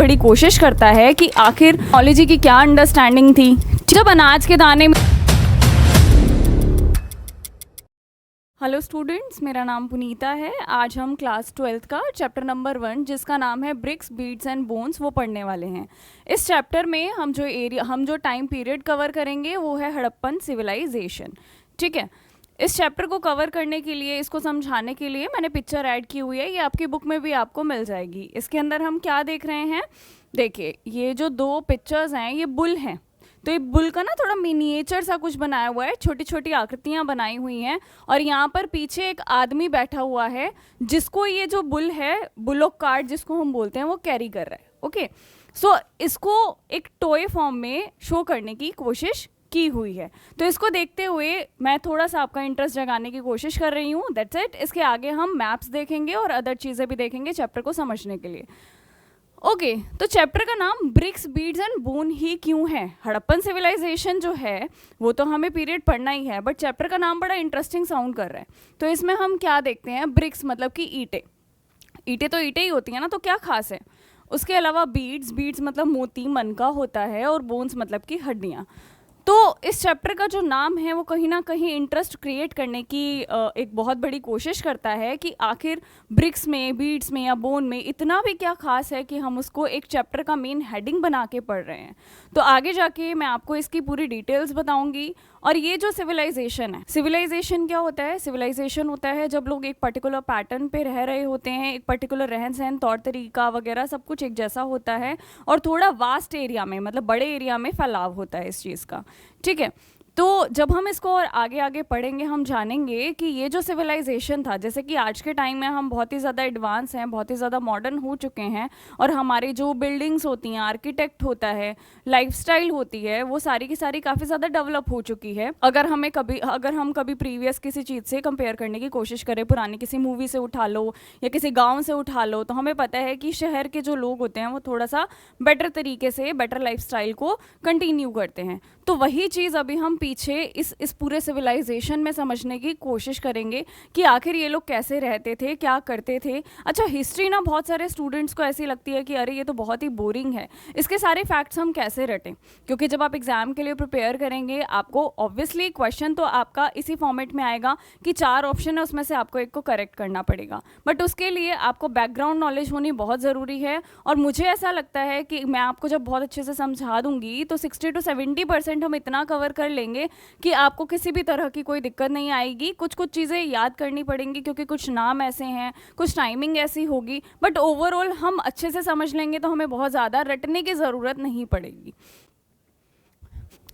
बड़ी कोशिश करता है कि आखिर टेक्नोलॉजी की क्या अंडरस्टैंडिंग थी जब अनाज के दाने में। हेलो स्टूडेंट्स, मेरा नाम पुनीता है। आज हम क्लास 12th का चैप्टर नंबर 1 जिसका नाम है ब्रिक्स, बीड्स एंड बोन्स वो पढ़ने वाले हैं। इस चैप्टर में हम जो टाइम पीरियड कवर करेंगे वो है हड़प्पन सिविलाइजेशन। ठीक है, इस चैप्टर को कवर करने के लिए, इसको समझाने के लिए मैंने पिक्चर ऐड की हुई है। ये आपकी बुक में भी आपको मिल जाएगी। इसके अंदर हम क्या देख रहे हैं, देखिए ये जो दो पिक्चर्स हैं ये बुल हैं। तो ये बुल का ना थोड़ा मिनिएचर सा कुछ बनाया हुआ है, छोटी छोटी आकृतियां बनाई हुई हैं और यहाँ पर पीछे एक आदमी बैठा हुआ है जिसको ये जो बुल है, बुलोक कार्ट जिसको हम बोलते हैं, वो कैरी कर रहा है। ओके, सो इसको एक टॉय फॉर्म में शो करने की कोशिश की हुई है। तो इसको देखते हुए मैं थोड़ा सा आपका इंटरेस्ट जगाने की कोशिश कर रही हूँ। That's it. इसके आगे हम मैप्स देखेंगे और अदर चीज़ें भी देखेंगे चैप्टर को समझने के लिए। ओके, तो चैप्टर का नाम ब्रिक्स, बीड्स एंड बोन ही क्यों है? हड़प्पन सिविलाइजेशन जो है वो तो हमें पीरियड पढ़ना ही है, बट चैप्टर का नाम बड़ा इंटरेस्टिंग साउंड कर रहा है। तो इसमें हम क्या देखते हैं, ब्रिक्स मतलब कि ईंटें। ईंटें तो ईंटें ही होती हैं ना, तो क्या खास है। उसके अलावा बीड्स, बीड्स मतलब मोती, मनका होता है, और बोन्स मतलब कि हड्डियाँ। तो इस चैप्टर का जो नाम है वो कहीं ना कहीं इंटरेस्ट क्रिएट करने की एक बहुत बड़ी कोशिश करता है कि आखिर ब्रिक्स में, बीड्स में या बोन में इतना भी क्या खास है कि हम उसको एक चैप्टर का मेन हेडिंग बना के पढ़ रहे हैं। तो आगे जाके मैं आपको इसकी पूरी डिटेल्स बताऊंगी। और ये जो सिविलाइजेशन है, सिविलाइजेशन क्या होता है? सिविलाइजेशन होता है जब लोग एक पर्टिकुलर पैटर्न पे रह रहे होते हैं, एक पर्टिकुलर रहन सहन, तौर तरीका वगैरह सब कुछ एक जैसा होता है और थोड़ा वास्ट एरिया में, मतलब बड़े एरिया में फैलाव होता है इस चीज़ का। ठीक है, तो जब हम इसको और आगे आगे पढ़ेंगे हम जानेंगे कि ये जो सिविलाइजेशन था, जैसे कि आज के टाइम में हम बहुत ही ज़्यादा एडवांस हैं, बहुत ही ज़्यादा मॉडर्न हो चुके हैं, और हमारी जो बिल्डिंग्स होती हैं, आर्किटेक्ट होता है, लाइफस्टाइल होती है, वो सारी की सारी काफ़ी ज़्यादा डेवलप हो चुकी है। अगर हम कभी प्रीवियस किसी चीज़ से कंपेयर करने की कोशिश करें, पुरानी किसी मूवी से उठा लो या किसी गाँव से उठा लो, तो हमें पता है कि शहर के जो लोग होते हैं वो थोड़ा सा बेटर तरीके से बेटर लाइफस्टाइल को कंटिन्यू करते हैं। तो वही चीज़ अभी हम पीछे इस पूरे सिविलाइजेशन में समझने की कोशिश करेंगे कि आखिर ये लोग कैसे रहते थे, क्या करते थे। अच्छा, हिस्ट्री ना बहुत सारे स्टूडेंट्स को ऐसी लगती है कि अरे ये तो बहुत ही बोरिंग है, इसके सारे फैक्ट्स हम कैसे रटें? क्योंकि जब आप एग्जाम के लिए प्रिपेयर करेंगे, आपको ऑब्वियसली क्वेश्चन तो आपका इसी फॉर्मेट में आएगा कि 4 ऑप्शन है, उसमें से आपको एक को करेक्ट करना पड़ेगा। बट उसके लिए आपको बैकग्राउंड नॉलेज होनी बहुत ज़रूरी है। और मुझे ऐसा लगता है कि मैं आपको जब बहुत अच्छे से समझा दूंगी तो 60 to 70% हम इतना कवर कर लेंगे कि आपको किसी भी तरह की कोई दिक्कत नहीं आएगी। कुछ कुछ चीज़ें याद करनी पड़ेंगी क्योंकि कुछ नाम ऐसे हैं, कुछ टाइमिंग ऐसी होगी, बट ओवरऑल हम अच्छे से समझ लेंगे तो हमें बहुत ज़्यादा रटने की ज़रूरत नहीं पड़ेगी।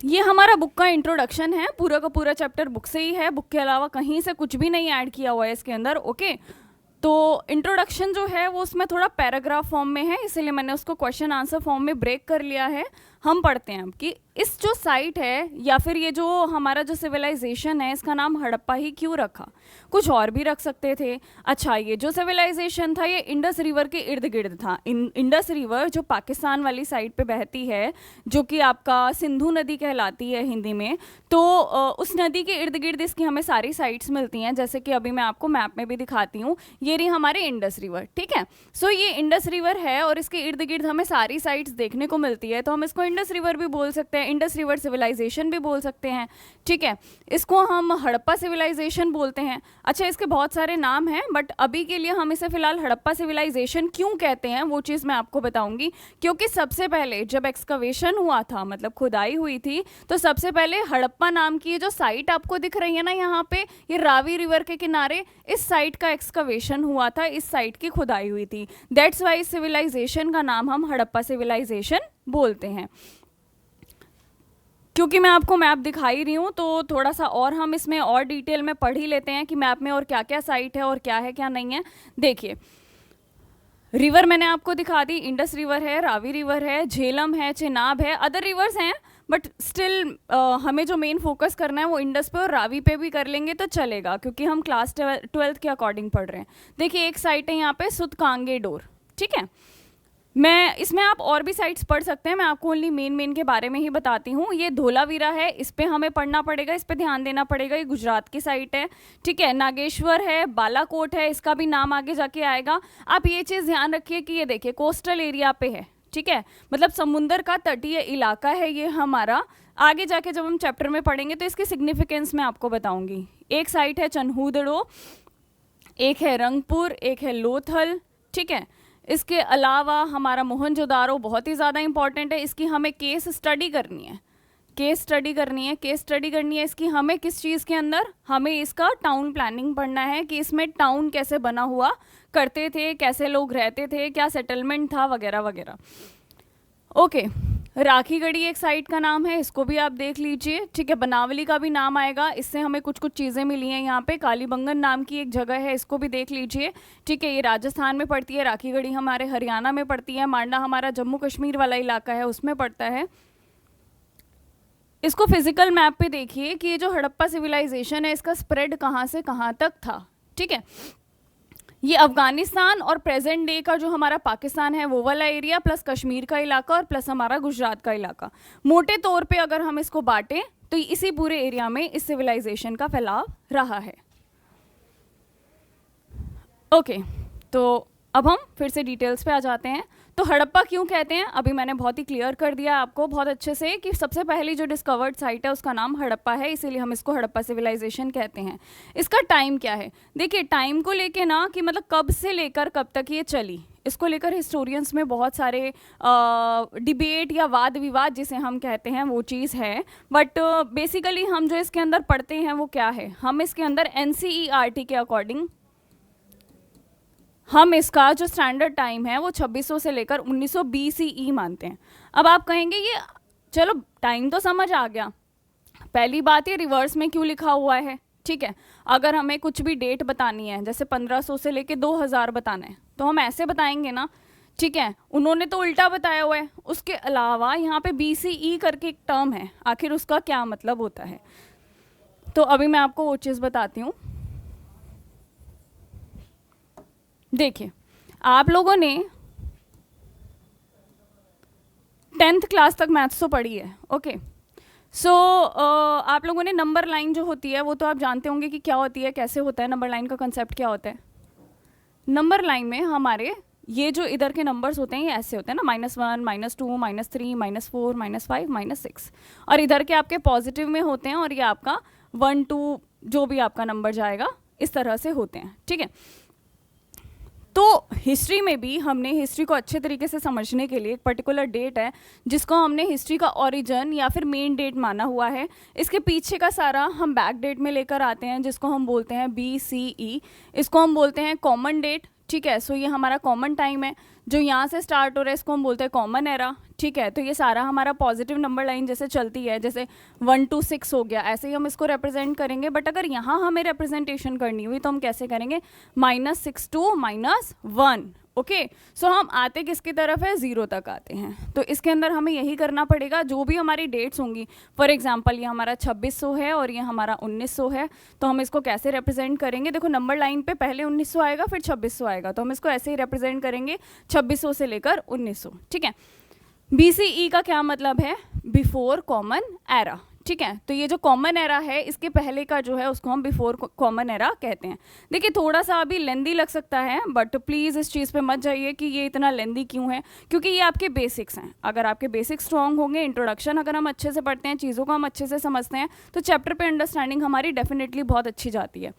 ये हमारा बुक का इंट्रोडक्शन है, पूरा का पूरा चैप्टर बुक से ही है, बुक के अलावा कहीं से कुछ भी नहीं ऐड किया हुआ है इसके अंदर। ओके, तो इंट्रोडक्शन जो है वो उसमें थोड़ा पैराग्राफ फॉर्म में है, इसीलिए मैंने उसको क्वेश्चन आंसर फॉर्म में ब्रेक कर लिया है। हम पढ़ते हैं अब कि इस जो साइट है या फिर ये जो हमारा जो सिविलाइजेशन है, इसका नाम हड़प्पा ही क्यों रखा? कुछ और भी रख सकते थे। अच्छा, ये जो सिविलाइजेशन था ये इंडस रिवर के इर्द गिर्द था। इंडस रिवर जो पाकिस्तान वाली साइड पे बहती है, जो कि आपका सिंधु नदी कहलाती है हिंदी में, तो उस नदी के इर्द गिर्द इसकी हमें सारी साइट्स मिलती हैं, जैसे कि अभी मैं आपको मैप में भी दिखाती हूँ। ये रही हमारे इंडस रिवर। ठीक है, सो ये इंडस रिवर है और इसके इर्द गिर्द हमें सारी साइट्स देखने को मिलती है, तो हम इसको इंडस रिवर भी बोल सकते हैं, इंडस रिवर सिविलाइजेशन भी बोल सकते हैं। ठीक है, इसको हम हड़प्पा सिविलाइजेशन बोलते हैं। अच्छा, इसके बहुत सारे नाम हैं, बट अभी के लिए हम इसे फिलहाल हड़प्पा सिविलाइजेशन क्यों कहते हैं वो चीज़ मैं आपको बताऊंगी। क्योंकि सबसे पहले जब एक्सकवेशन हुआ था, मतलब खुदाई हुई थी, तो सबसे पहले हड़प्पा नाम की ये जो साइट आपको दिख रही है ना यहाँ पे, ये रावी रिवर के किनारे, इस साइट का एक्सकवेशन हुआ था, इस साइट की खुदाई हुई थी। दैट्स वाई सिविलाइजेशन का नाम हम हड़प्पा सिविलाइजेशन बोलते हैं। क्योंकि मैं आपको मैप दिखा ही रही हूँ तो थोड़ा सा और हम इसमें और डिटेल में पढ़ ही लेते हैं कि मैप में और क्या क्या साइट है और क्या है क्या नहीं है। देखिए, रिवर मैंने आपको दिखा दी, इंडस रिवर है, रावी रिवर है, झेलम है, चेनाब है, अदर रिवर्स हैं, बट स्टिल हमें जो मेन फोकस करना है वो इंडस पे और रावी पे भी कर लेंगे तो चलेगा, क्योंकि हम क्लास 12th के अकॉर्डिंग पढ़ रहे हैं। देखिए, एक साइट है यहाँ पे सुतकांगे डोर। ठीक है, मैं इसमें आप और भी साइट्स पढ़ सकते हैं, मैं आपको ओनली मेन के बारे में ही बताती हूँ। ये धोलावीरा है, इस पे हमें पढ़ना पड़ेगा, इस पे ध्यान देना पड़ेगा, ये गुजरात की साइट है। ठीक है, नागेश्वर है, बालाकोट है, इसका भी नाम आगे जाके आएगा। आप ये चीज़ ध्यान रखिए कि ये देखिए कोस्टल एरिया पे है। ठीक है, मतलब समुंदर का तटीय इलाका है ये हमारा। आगे जाके जब हम चैप्टर में पढ़ेंगे तो इसकी सिग्निफिकेंस मैं आपको बताऊंगी। एक साइट है चन्हूदड़ो, एक है रंगपुर, एक है लोथल, ठीक है। इसके अलावा हमारा मोहनजोदारो बहुत ही ज़्यादा इंपॉर्टेंट है, इसकी हमें केस स्टडी करनी है, केस स्टडी करनी है, केस स्टडी करनी है इसकी हमें किस चीज़ के अंदर, हमें इसका टाउन प्लानिंग पढ़ना है कि इसमें टाउन कैसे बना हुआ करते थे, कैसे लोग रहते थे, क्या सेटलमेंट था वगैरह वगैरह। ओके, राखीगढ़ी एक साइट का नाम है, इसको भी आप देख लीजिए, ठीक है। बनावली का भी नाम आएगा, इससे हमें कुछ कुछ चीज़ें मिली हैं यहाँ पे। कालीबंगन नाम की एक जगह है, इसको भी देख लीजिए, ठीक है। ये राजस्थान में पड़ती है, राखीगढ़ी हमारे हरियाणा में पड़ती है, मांडा हमारा जम्मू कश्मीर वाला इलाका है उसमें पड़ता है। इसको फिजिकल मैप पे देखिए कि ये जो हड़प्पा सिविलाइजेशन है इसका स्प्रेड कहाँ से कहाँ तक था, ठीक है। ये अफगानिस्तान और प्रेजेंट डे का जो हमारा पाकिस्तान है वो वाला एरिया, प्लस कश्मीर का इलाका और प्लस हमारा गुजरात का इलाका, मोटे तौर पे अगर हम इसको बांटें तो इसी पूरे एरिया में इस सिविलाइजेशन का फैलाव रहा है। ओके, तो अब हम फिर से डिटेल्स पे आ जाते हैं। तो हड़प्पा क्यों कहते हैं, अभी मैंने बहुत ही क्लियर कर दिया आपको बहुत अच्छे से कि सबसे पहली जो डिस्कवर्ड साइट है उसका नाम हड़प्पा है, इसीलिए हम इसको हड़प्पा सिविलाइजेशन कहते हैं। इसका टाइम क्या है, देखिए टाइम को लेके ना कि मतलब कब से लेकर कब तक ये चली, इसको लेकर हिस्टोरियंस में बहुत सारे डिबेट या वाद विवाद जिसे हम कहते हैं वो चीज़ है। बट बेसिकली हम जो इसके अंदर पढ़ते हैं वो क्या है, हम इसके अंदर NCERT के अकॉर्डिंग हम इसका जो स्टैंडर्ड टाइम है वो 2600 से लेकर 1900 BCE मानते हैं। अब आप कहेंगे ये चलो टाइम तो समझ आ गया, पहली बात ये रिवर्स में क्यों लिखा हुआ है, ठीक है। अगर हमें कुछ भी डेट बतानी है जैसे 1500 से लेकर 2000 बताना है तो हम ऐसे बताएंगे ना, ठीक है। उन्होंने तो उल्टा बताया हुआ है। उसके अलावा यहाँ पे BCE करके एक टर्म है, आखिर उसका क्या मतलब होता है, तो अभी मैं आपको वो चीज़ बताती हूँ। देखिए आप लोगों ने 10th क्लास तक मैथ्स तो पढ़ी है, ओके। सो आप लोगों ने नंबर लाइन जो होती है वो तो आप जानते होंगे कि क्या होती है, कैसे होता है, नंबर लाइन का कंसेप्ट क्या होता है। नंबर लाइन में हमारे ये जो इधर के नंबर्स होते हैं ये ऐसे होते हैं ना, -1, -2, -3, -4, -5, -6, और इधर के आपके पॉजिटिव में होते हैं और ये आपका 1, 2 जो भी आपका नंबर जाएगा इस तरह से होते हैं, ठीक है। तो हिस्ट्री में भी हमने हिस्ट्री को अच्छे तरीके से समझने के लिए एक पर्टिकुलर डेट है जिसको हमने हिस्ट्री का ओरिजिन या फिर मेन डेट माना हुआ है। इसके पीछे का सारा हम बैक डेट में लेकर आते हैं जिसको हम बोलते हैं BCE, इसको हम बोलते हैं कॉमन डेट, ठीक है। सो ये हमारा कॉमन टाइम है जो यहाँ से स्टार्ट हो रहा है, इसको हम बोलते हैं कॉमन एरा, ठीक है। तो ये सारा हमारा पॉजिटिव नंबर लाइन जैसे चलती है, जैसे 1 to 6 हो गया, ऐसे ही हम इसको रिप्रेजेंट करेंगे। बट अगर यहाँ हमें रिप्रेजेंटेशन करनी हुई तो हम कैसे करेंगे, -6 to -1, ओके। सो हम आते किसकी तरफ है, 0 तक आते हैं। तो इसके अंदर हमें यही करना पड़ेगा, जो भी हमारी डेट्स होंगी, फॉर एग्जांपल ये हमारा 2600 है और ये हमारा 1900 है, तो हम इसको कैसे रिप्रेजेंट करेंगे। देखो नंबर लाइन पे पहले 1900 आएगा फिर 2600 आएगा, तो हम इसको ऐसे ही रिप्रेजेंट करेंगे 2600 से लेकर 1900, ठीक है। BCE का क्या मतलब है, बिफोर कॉमन एरा, ठीक है। तो ये जो कॉमन एरा है इसके पहले का जो है उसको हम बिफोर कॉमन एरा कहते हैं। देखिए थोड़ा सा अभी लेंदी लग सकता है बट प्लीज़ इस चीज़ पे मत जाइए कि ये इतना लेंदी क्यों है, क्योंकि ये आपके बेसिक्स हैं। अगर आपके बेसिक्स स्ट्रॉन्ग होंगे, इंट्रोडक्शन अगर हम अच्छे से पढ़ते हैं, चीज़ों को हम अच्छे से समझते हैं, तो चैप्टर पे अंडरस्टैंडिंग हमारी डेफिनेटली बहुत अच्छी जाती है।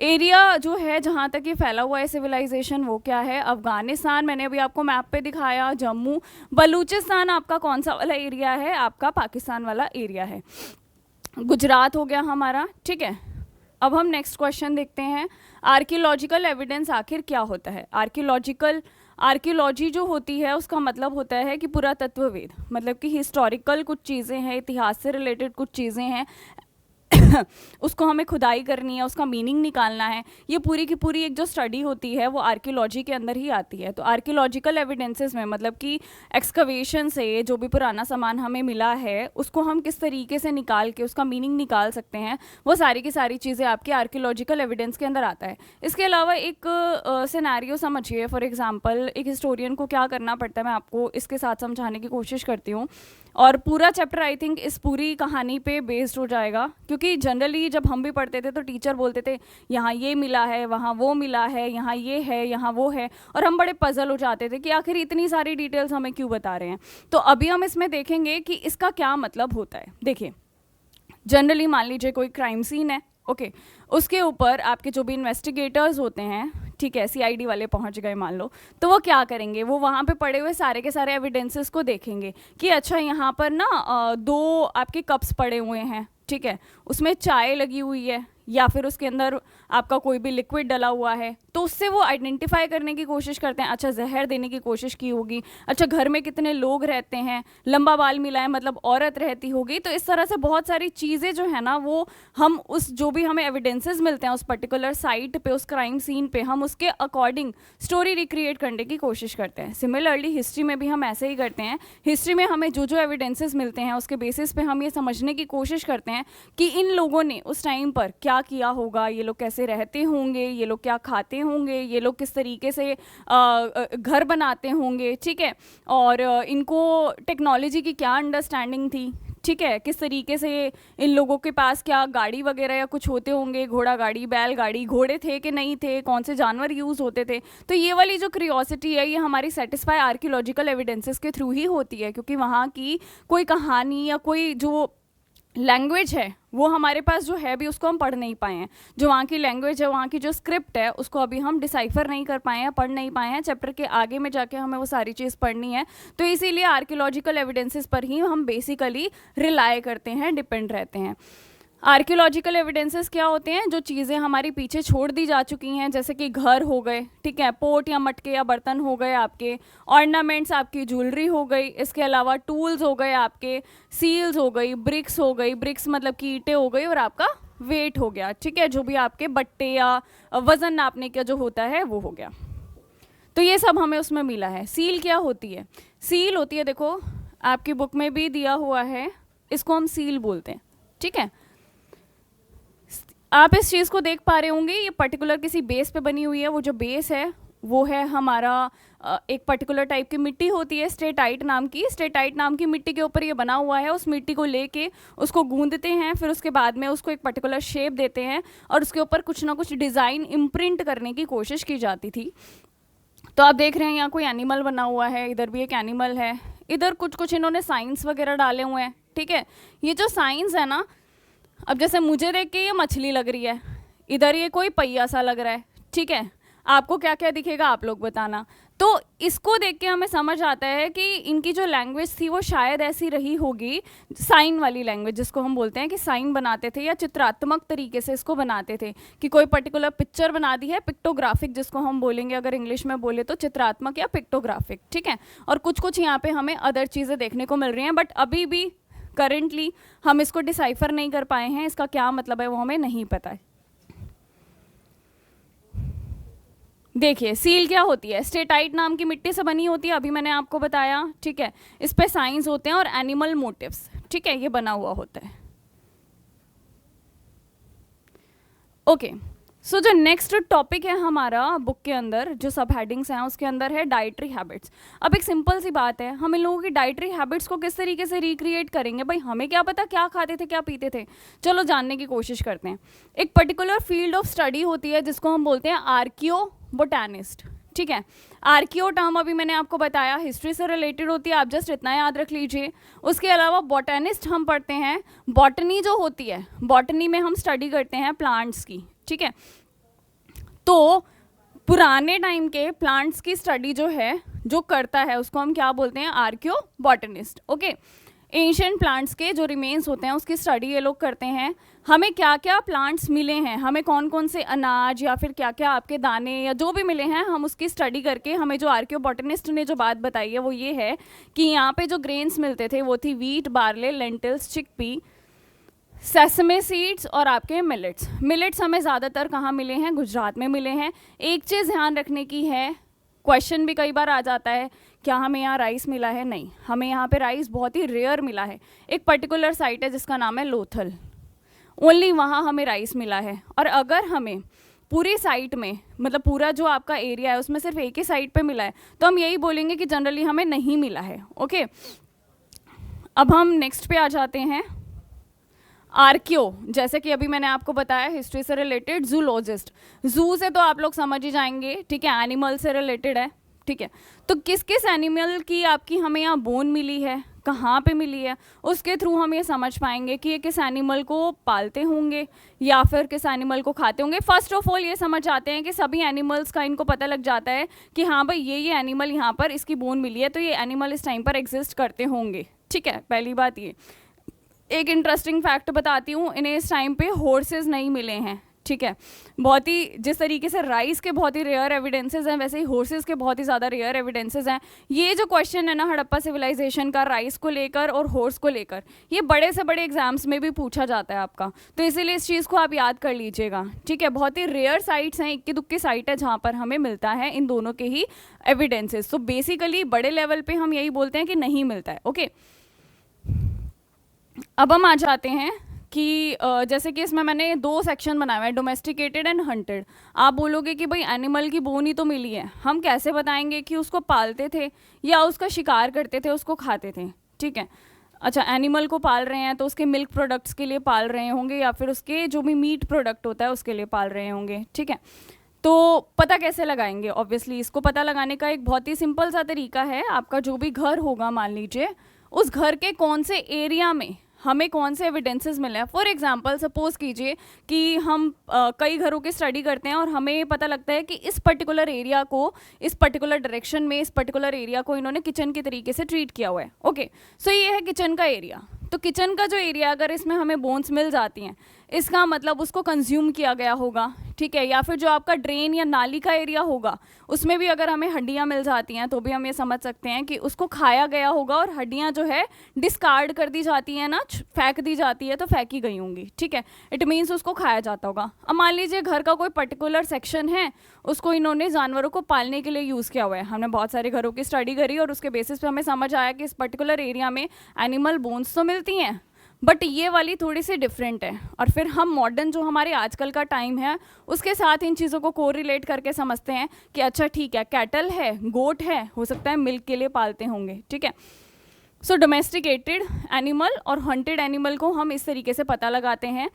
एरिया जो है जहाँ तक ये फैला हुआ है सिविलाइजेशन वो क्या है, अफगानिस्तान मैंने अभी आपको मैप पे दिखाया, जम्मू, बलूचिस्तान आपका कौन सा वाला एरिया है, आपका पाकिस्तान वाला एरिया है, गुजरात हो गया हमारा, ठीक है। अब हम नेक्स्ट क्वेश्चन देखते हैं, आर्कियोलॉजिकल एविडेंस आखिर क्या होता है। आर्कियोलॉजी जो होती है उसका मतलब होता है कि पुरातत्ववेद, मतलब कि हिस्टोरिकल कुछ चीज़ें हैं, इतिहास से रिलेटेड कुछ चीज़ें हैं उसको हमें खुदाई करनी है, उसका मीनिंग निकालना है। ये पूरी की पूरी एक जो स्टडी होती है वो आर्कियोलॉजी के अंदर ही आती है। तो आर्कियोलॉजिकल एविडेंसेस में मतलब कि एक्सकवेशन से जो भी पुराना सामान हमें मिला है उसको हम किस तरीके से निकाल के उसका मीनिंग निकाल सकते हैं, वो सारी की सारी चीज़ें आपके आर्कियोलॉजिकल एविडेंस के अंदर आता है। इसके अलावा एक सिनेरियो समझिए, फॉर एग्जाम्पल एक हिस्टोरियन को क्या करना पड़ता है, मैं आपको इसके साथ समझाने की कोशिश करती हूँ। और पूरा चैप्टर आई थिंक इस पूरी कहानी पे बेस्ड हो जाएगा, क्योंकि जनरली जब हम भी पढ़ते थे तो टीचर बोलते थे यहाँ ये मिला है, वहाँ वो मिला है, यहाँ ये है, यहाँ वो है, और हम बड़े पजल हो जाते थे कि आखिर इतनी सारी डिटेल्स हमें क्यों बता रहे हैं। तो अभी हम इसमें देखेंगे कि इसका क्या मतलब होता है। देखिए, जनरली मान लीजिए कोई क्राइम सीन है, ओके, उसके ऊपर आपके जो भी इन्वेस्टिगेटर्स होते हैं, ठीक है, सीआईडी वाले पहुंच गए मान लो, तो वो क्या करेंगे, वो वहाँ पे पड़े हुए सारे के सारे एविडेंसेस को देखेंगे कि अच्छा यहाँ पर ना 2 आपके कप्स पड़े हुए हैं, ठीक है, उसमें चाय लगी हुई है या फिर उसके अंदर आपका कोई भी लिक्विड डला हुआ है, तो उससे वो आइडेंटिफाई करने की कोशिश करते हैं, अच्छा जहर देने की कोशिश की होगी, अच्छा घर में कितने लोग रहते हैं, लंबा बाल मिला है मतलब औरत रहती होगी। तो इस तरह से बहुत सारी चीज़ें जो है ना, वो हम उस जो भी हमें एविडेंसेस मिलते हैं उस पर्टिकुलर साइट पे, उस क्राइम सीन पे, हम उसके अकॉर्डिंग स्टोरी रिक्रिएट करने की कोशिश करते हैं। सिमिलरली हिस्ट्री में भी हम ऐसे ही करते हैं। हिस्ट्री में हमें जो जो एविडेंसेस मिलते हैं उसके बेसिस पे हम ये समझने की कोशिश करते हैं कि इन लोगों ने उस टाइम पर क्या किया होगा, ये लोग कैसे रहते होंगे, ये लोग क्या खाते होंगे, ये लोग किस तरीके से घर बनाते होंगे, ठीक है, और इनको टेक्नोलॉजी की क्या अंडरस्टैंडिंग थी, ठीक है, किस तरीके से इन लोगों के पास क्या गाड़ी वगैरह या कुछ होते होंगे, घोड़ा गाड़ी, बैल गाड़ी, घोड़े थे कि नहीं थे, कौन से जानवर यूज़ होते थे। तो ये वाली जो क्यूरियोसिटी है ये हमारी सेटिस्फाई आर्कियोलॉजिकल एविडेंसेस के थ्रू ही होती है, क्योंकि वहाँ की कोई कहानी या कोई जो लैंग्वेज है वो हमारे पास जो है भी उसको हम पढ़ नहीं पाए हैं। जो वहाँ की लैंग्वेज है, वहाँ की जो स्क्रिप्ट है, उसको अभी हम डिसाइफर नहीं कर पाए हैं, पढ़ नहीं पाए हैं। चैप्टर के आगे में जाके हमें वो सारी चीज़ पढ़नी है, तो इसीलिए आर्कियोलॉजिकल एविडेंसेस पर ही हम बेसिकली रिलाय करते हैं, डिपेंड रहते हैं। आर्कियोलॉजिकल एविडेंसेस क्या होते हैं, जो चीज़ें हमारी पीछे छोड़ दी जा चुकी हैं, जैसे कि घर हो गए, ठीक है, पोट या मटके या बर्तन हो गए आपके, ऑर्नामेंट्स आपकी ज्वेलरी हो गई, इसके अलावा टूल्स हो गए आपके, सील्स हो गई, ब्रिक्स हो गई, ब्रिक्स मतलब की ईंटें हो गई, और आपका वेट हो गया, ठीक है, जो भी आपके बट्टे या वज़न नापने का जो होता है वो हो गया। तो ये सब हमें उसमें मिला है। सील क्या होती है? सील होती है, देखो आपकी बुक में भी दिया हुआ है, इसको हम सील बोलते हैं, ठीक है। आप इस चीज़ को देख पा रहे होंगे, ये पर्टिकुलर किसी बेस पे बनी हुई है। वो जो बेस है वो है हमारा एक पर्टिकुलर टाइप की मिट्टी होती है, स्टेटाइट नाम की। स्टेटाइट नाम की मिट्टी के ऊपर ये बना हुआ है। उस मिट्टी को लेके उसको गूंदते हैं, फिर उसके बाद में उसको एक पर्टिकुलर शेप देते हैं और उसके ऊपर कुछ ना कुछ डिज़ाइन इम्प्रिंट करने की कोशिश की जाती थी। तो आप देख रहे हैं यहाँ कोई एनिमल बना हुआ है, इधर भी एक एनिमल है, इधर कुछ कुछ इन्होंने साइंस वगैरह डाले हुए हैं, ठीक है। ये जो साइंस है ना, अब जैसे मुझे देख के ये मछली लग रही है, इधर ये कोई पहिया सा लग रहा है, ठीक है, आपको क्या क्या दिखेगा आप लोग बताना। तो इसको देख के हमें समझ आता है कि इनकी जो लैंग्वेज थी वो शायद ऐसी रही होगी, साइन वाली लैंग्वेज जिसको हम बोलते हैं कि साइन बनाते थे या चित्रात्मक तरीके से इसको बनाते थे, कि कोई पर्टिकुलर पिक्चर बना दी है, पिक्टोग्राफिक जिसको हम बोलेंगे, अगर इंग्लिश में बोले तो चित्रात्मक या पिक्टोग्राफिक, ठीक है। और कुछ कुछ यहाँ पे हमें अदर चीज़ें देखने को मिल रही हैं, बट अभी भी करेंटली हम इसको डिसाइफर नहीं कर पाए हैं, इसका क्या मतलब है वो हमें नहीं पता है। देखिए सील क्या होती है, स्टेटाइट नाम की मिट्टी से बनी होती है, अभी मैंने आपको बताया, ठीक है। इस पे साइंस होते हैं और एनिमल मोटिव्स, ठीक है, ये बना हुआ होता है। ओके, सो जो नेक्स्ट टॉपिक है हमारा बुक के अंदर, जो सब हेडिंग्स हैं उसके अंदर है डाइटरी हैबिट्स। अब एक सिंपल सी बात है, हम इन लोगों की डाइटरी हैबिट्स को किस तरीके से रिक्रिएट करेंगे? भाई हमें क्या पता क्या खाते थे क्या पीते थे, चलो जानने की कोशिश करते हैं। एक पर्टिकुलर फील्ड ऑफ स्टडी होती है जिसको हम बोलते हैं आर्कियो बोटैनिस्ट, ठीक है। आर्कियो टर्म अभी मैंने आपको बताया हिस्ट्री से रिलेटेड होती है, आप जस्ट इतना याद रख लीजिए। उसके अलावा बॉटैनिस्ट हम पढ़ते हैं, बॉटनी जो होती है, बॉटनी में हम स्टडी करते हैं प्लांट्स की, ठीक है। तो पुराने टाइम के प्लांट्स की स्टडी जो है, जो करता है, उसको हम क्या बोलते हैं? Archaeo botanist, okay. Ancient plants के जो रिमेन्स होते हैं उसकी स्टडी ये लोग करते हैं। हमें क्या क्या प्लांट्स मिले हैं, हमें कौन कौन से अनाज या फिर क्या क्या आपके दाने या जो भी मिले हैं, हम उसकी स्टडी करके हमें जो आर्कियो बॉटनिस्ट ने जो बात बताई है वो ये है कि यहाँ पे जो ग्रेन्स मिलते थे वो थी wheat, barley, lentils, chickpea, sesame seeds और आपके मिलेट्स। मिलेट्स हमें ज़्यादातर कहाँ मिले हैं? गुजरात में मिले हैं। एक चीज़ ध्यान रखने की है, क्वेश्चन भी कई बार आ जाता है, क्या हमें यहाँ राइस मिला है? नहीं, हमें यहाँ पे राइस बहुत ही रेयर मिला है। एक पर्टिकुलर साइट है जिसका नाम है लोथल, ओनली वहाँ हमें राइस मिला है। और अगर हमें पूरी साइट में, मतलब पूरा जो आपका एरिया है उसमें सिर्फ एक ही साइट पे मिला है, तो हम यही बोलेंगे कि जनरली हमें नहीं मिला है, ओके। अब हम नेक्स्ट पे आ जाते हैं। आर्कियो, जैसे कि अभी मैंने आपको बताया हिस्ट्री से रिलेटेड, जूलॉजिस्ट, जू से तो आप लोग समझ ही जाएंगे, ठीक है, एनिमल से रिलेटेड है, ठीक है। तो किस किस एनिमल की आपकी हमें यहाँ बोन मिली है, कहाँ पे मिली है, उसके थ्रू हम ये समझ पाएंगे कि ये किस एनिमल को पालते होंगे या फिर किस एनिमल को खाते होंगे। फर्स्ट ऑफ ऑल ये समझ आते हैं कि सभी एनिमल्स का इनको पता लग जाता है कि हाँ भाई ये एनिमल यहाँ पर इसकी बोन मिली है, तो ये एनिमल इस टाइम पर एग्जिस्ट करते होंगे, ठीक है। पहली बात ये, एक इंटरेस्टिंग फैक्ट बताती हूँ, इन्हें इस टाइम पे हॉर्सेस नहीं मिले हैं, ठीक है। बहुत ही, जिस तरीके से राइस के बहुत ही रेयर एविडेंसेस हैं, वैसे ही हॉर्सेस के बहुत ही ज़्यादा रेयर एविडेंसेस हैं। ये जो क्वेश्चन है ना हड़प्पा सिविलाइजेशन का, राइस को लेकर और हॉर्स को लेकर, ये बड़े से बड़े एग्जाम्स में भी पूछा जाता है आपका, तो इसीलिए इस चीज़ को आप याद कर लीजिएगा, ठीक है। बहुत ही रेयर साइट्स हैं, इक्की दुक्की साइट है जहाँ पर हमें मिलता है इन दोनों के ही एविडेंसेस। तो बेसिकली बड़े लेवल पर हम यही बोलते हैं कि नहीं मिलता है, ओके। अब हम आ जाते हैं कि जैसे कि इसमें मैंने दो सेक्शन बनाए हुए हैं, डोमेस्टिकेटेड एंड हंटेड। आप बोलोगे कि भाई एनिमल की बोन ही तो मिली है, हम कैसे बताएंगे कि उसको पालते थे या उसका शिकार करते थे, उसको खाते थे, ठीक है। अच्छा, एनिमल को पाल रहे हैं तो उसके मिल्क प्रोडक्ट्स के लिए पाल रहे होंगे या फिर उसके जो भी मीट प्रोडक्ट होता है उसके लिए पाल रहे होंगे, ठीक है। तो पता कैसे लगाएंगे? ऑब्वियसली इसको पता लगाने का एक बहुत ही सिंपल सा तरीका है, आपका जो भी घर होगा मान लीजिए, उस घर के कौन से एरिया में हमें कौन से एविडेंसेस मिले हैं। फॉर एग्जांपल सपोज कीजिए कि हम कई घरों की स्टडी करते हैं और हमें पता लगता है कि इस पर्टिकुलर एरिया को, इस पर्टिकुलर डायरेक्शन में, इस पर्टिकुलर एरिया को इन्होंने किचन के तरीके से ट्रीट किया हुआ है, ओके। सो ये है किचन का एरिया। तो किचन का जो एरिया, अगर इसमें हमें बोन्स मिल जाती हैं, इसका मतलब उसको कंज्यूम किया गया होगा, ठीक है। या फिर जो आपका ड्रेन या नाली का एरिया होगा, उसमें भी अगर हमें हड्डियाँ मिल जाती हैं तो भी हम ये समझ सकते हैं कि उसको खाया गया होगा और हड्डियाँ जो है डिस्कार्ड कर दी जाती हैं ना, फेंक दी जाती है, तो फेंकी गई होंगी, ठीक है। इट मीन्स उसको खाया जाता होगा। अब मान लीजिए घर का कोई पर्टिकुलर सेक्शन है, उसको इन्होंने जानवरों को पालने के लिए यूज़ किया हुआ है। हमने बहुत सारे घरों की स्टडी करी और उसके बेसिस पे हमें समझ आया कि इस पर्टिकुलर एरिया में एनिमल बोन्स तो मिलती हैं, बट ये वाली थोड़ी सी डिफरेंट है। और फिर हम मॉडर्न जो हमारे आजकल का टाइम है उसके साथ इन चीज़ों को कोरिलेट करके समझते हैं कि अच्छा ठीक है, कैटल है, गोट है, हो सकता है मिल्क के लिए पालते होंगे, ठीक है। सो डोमेस्टिकेटेड एनिमल और हंटेड एनिमल को हम इस तरीके से पता लगाते हैं।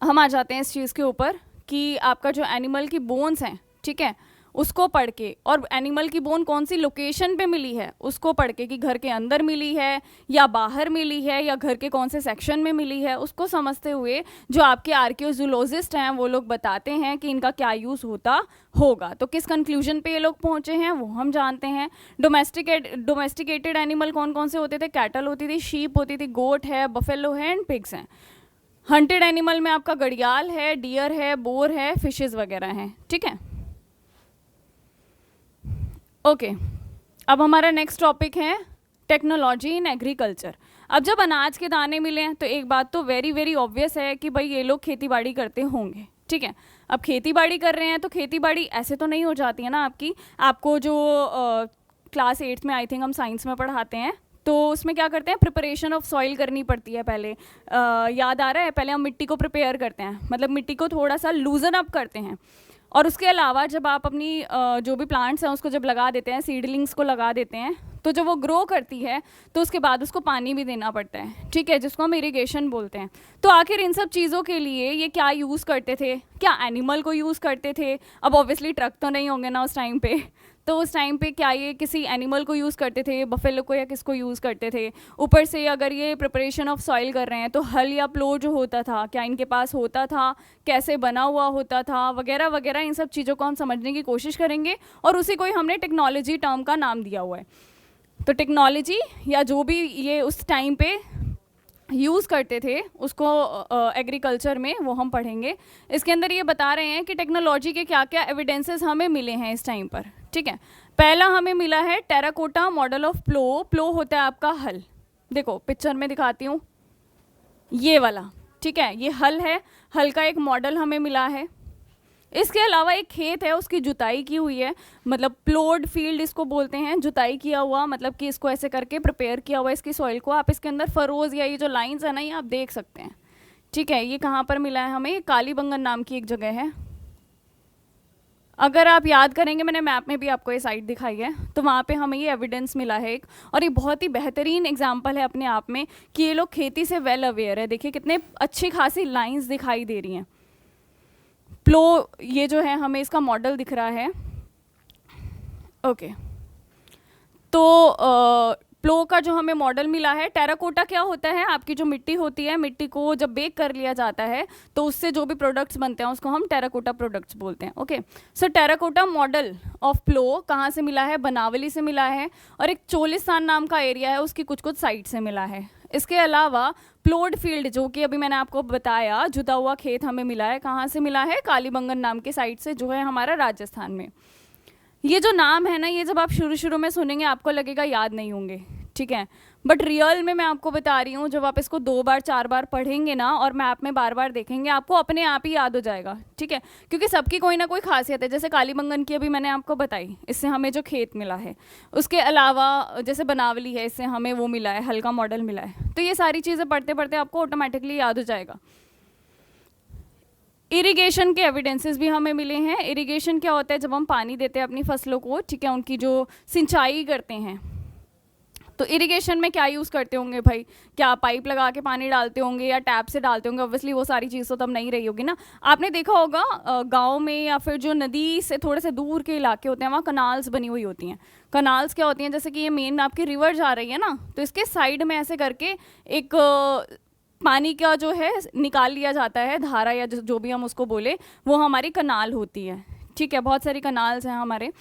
हम आ जाते हैं इस चीज़ के ऊपर कि आपका जो एनिमल की बोन्स हैं, ठीक है, उसको पढ़ के, और एनिमल की बोन कौन सी लोकेशन पे मिली है उसको पढ़ के, कि घर के अंदर मिली है या बाहर मिली है या घर के कौन से सेक्शन में मिली है, उसको समझते हुए जो आपके आर्कियोजूलॉजिस्ट हैं वो लोग बताते हैं कि इनका क्या यूज़ होता होगा। तो किस कंक्लूजन पे ये लोग पहुँचे हैं वो हम जानते हैं। डोमेस्टिकेटेड एनिमल कौन कौन से होते थे? कैटल होती थी, शीप होती थी, गोट है, बफेलो है एंड पिग्स हैं। हंटेड एनिमल में आपका घड़ियाल है, डियर है, बोर है, फिशेज वगैरह हैं, ठीक है। ओके, अब हमारा नेक्स्ट टॉपिक है टेक्नोलॉजी इन एग्रीकल्चर। अब जब अनाज के दाने मिले हैं तो एक बात तो वेरी वेरी ऑब्वियस है कि भाई ये लोग खेती बाड़ी करते होंगे, ठीक है। अब खेती बाड़ी कर रहे हैं तो खेती बाड़ी ऐसे तो नहीं हो जाती है ना आपकी। आपको जो क्लास 8 में आई थिंक हम साइंस में पढ़ाते हैं, तो उसमें क्या करते हैं, प्रिपरेशन ऑफ सॉइल करनी पड़ती है पहले। याद आ रहा है? पहले हम मिट्टी को प्रिपेयर करते हैं, मतलब मिट्टी को थोड़ा सा लूजन अप करते हैं, और उसके अलावा जब आप अपनी जो भी प्लांट्स हैं उसको जब लगा देते हैं, सीडलिंग्स को लगा देते हैं, तो जब वो ग्रो करती है तो उसके बाद उसको पानी भी देना पड़ता है, ठीक है, जिसको हम इरिगेशन बोलते हैं। तो आखिर इन सब चीज़ों के लिए ये क्या यूज़ करते थे? क्या एनिमल को यूज़ करते थे? अब ऑब्वियसली ट्रक तो नहीं होंगे ना उस टाइम पे, तो उस टाइम पे क्या ये किसी एनिमल को यूज़ करते थे, बफेलो को, या किसको यूज़ करते थे? ऊपर से अगर ये प्रिपरेशन ऑफ सॉइल कर रहे हैं तो हल या प्लो जो होता था क्या इनके पास होता था, कैसे बना हुआ होता था, वगैरह वगैरह, इन सब चीज़ों को हम समझने की कोशिश करेंगे। और उसी को ही हमने टेक्नोलॉजी टर्म का नाम दिया हुआ है। तो टेक्नोलॉजी या जो भी ये उस टाइम पे यूज़ करते थे उसको एग्रीकल्चर में, वो हम पढ़ेंगे। इसके अंदर ये बता रहे हैं कि टेक्नोलॉजी के क्या क्या एविडेंसेस हमें मिले हैं इस टाइम पर, ठीक है। पहला हमें मिला है टेराकोटा मॉडल ऑफ प्लो। प्लो होता है आपका हल, देखो पिक्चर में दिखाती हूँ, ये वाला, ठीक है, ये हल है, हल का एक मॉडल हमें मिला है। इसके अलावा एक खेत है, उसकी जुताई की हुई है, मतलब प्लोड फील्ड इसको बोलते हैं, जुताई किया हुआ, मतलब कि इसको ऐसे करके प्रिपेयर किया हुआ इसकी सॉइल को। आप इसके अंदर फरोज या ये जो लाइंस है ना, ये आप देख सकते हैं, ठीक है। ये कहाँ पर मिला है हमें? कालीबंगन नाम की एक जगह है, अगर आप याद करेंगे, मैंने मैप में भी आपको ये साइट दिखाई है, तो वहाँ पे हमें ये एविडेंस मिला है एक, और ये बहुत ही बेहतरीन एग्जाम्पल है अपने आप में कि ये लोग खेती से वेल अवेयर है। देखिए कितने अच्छी खासी लाइंस दिखाई दे रही हैं। प्लो, ये जो है हमें इसका मॉडल दिख रहा है। ओके, तो प्लो का जो हमें मॉडल मिला है, टेराकोटा क्या होता है, आपकी जो मिट्टी होती है, मिट्टी को जब बेक कर लिया जाता है तो उससे जो भी प्रोडक्ट्स बनते हैं उसको हम टेराकोटा प्रोडक्ट्स बोलते हैं। Okay, so terracotta model of plough कहाँ से मिला है, बनावली से मिला है, और एक चोलिस्तान नाम का एरिया है उसकी कुछ कुछ साइट से मिला है। इसके अलावा प्लोड फील्ड, जो कि अभी मैंने आपको बताया, जुता हुआ खेत हमें मिला है, कहाँ से मिला है, कालीबंगन नाम के साइट से, जो है हमारा राजस्थान में। ये जो नाम है ना, ये जब आप शुरू शुरू में सुनेंगे आपको लगेगा याद नहीं होंगे, ठीक है, बट रियल में मैं आपको बता रही हूँ, जब आप इसको 2 बार 4 बार पढ़ेंगे ना और मैप में बार बार देखेंगे, आपको अपने आप ही याद हो जाएगा, ठीक है, क्योंकि सबकी कोई ना कोई खासियत है। जैसे कालीबंगन की अभी मैंने आपको बताई, इससे हमें जो खेत मिला है, उसके अलावा जैसे बनावली है, इससे हमें वो मिला है, हल्का मॉडल मिला है। तो ये सारी चीज़ें पढ़ते पढ़ते आपको ऑटोमेटिकली याद हो जाएगा। इरिगेशन के एविडेंसेस भी हमें मिले हैं। इरिगेशन क्या होता है, जब हम पानी देते हैं अपनी फसलों को, ठीक है, उनकी जो सिंचाई करते हैं, तो इरिगेशन में क्या यूज़ करते होंगे भाई, क्या पाइप लगा के पानी डालते होंगे या टैप से डालते होंगे, ऑब्वियसली वो सारी चीज़ तो तब नहीं रही होगी ना। आपने देखा होगा गांव में या फिर जो नदी से थोड़े से दूर के इलाके होते हैं, वहाँ कनाल्स बनी हुई होती हैं। कनाल्स क्या होती हैं, जैसे कि ये मेन आपकी रिवर जा रही है ना, तो इसके साइड में ऐसे करके एक पानी का जो है निकाल लिया जाता है, धारा या जो भी हम उसको बोले, वो हमारी कनाल होती है, ठीक है, बहुत सारी कनाल्स हैं हमारे।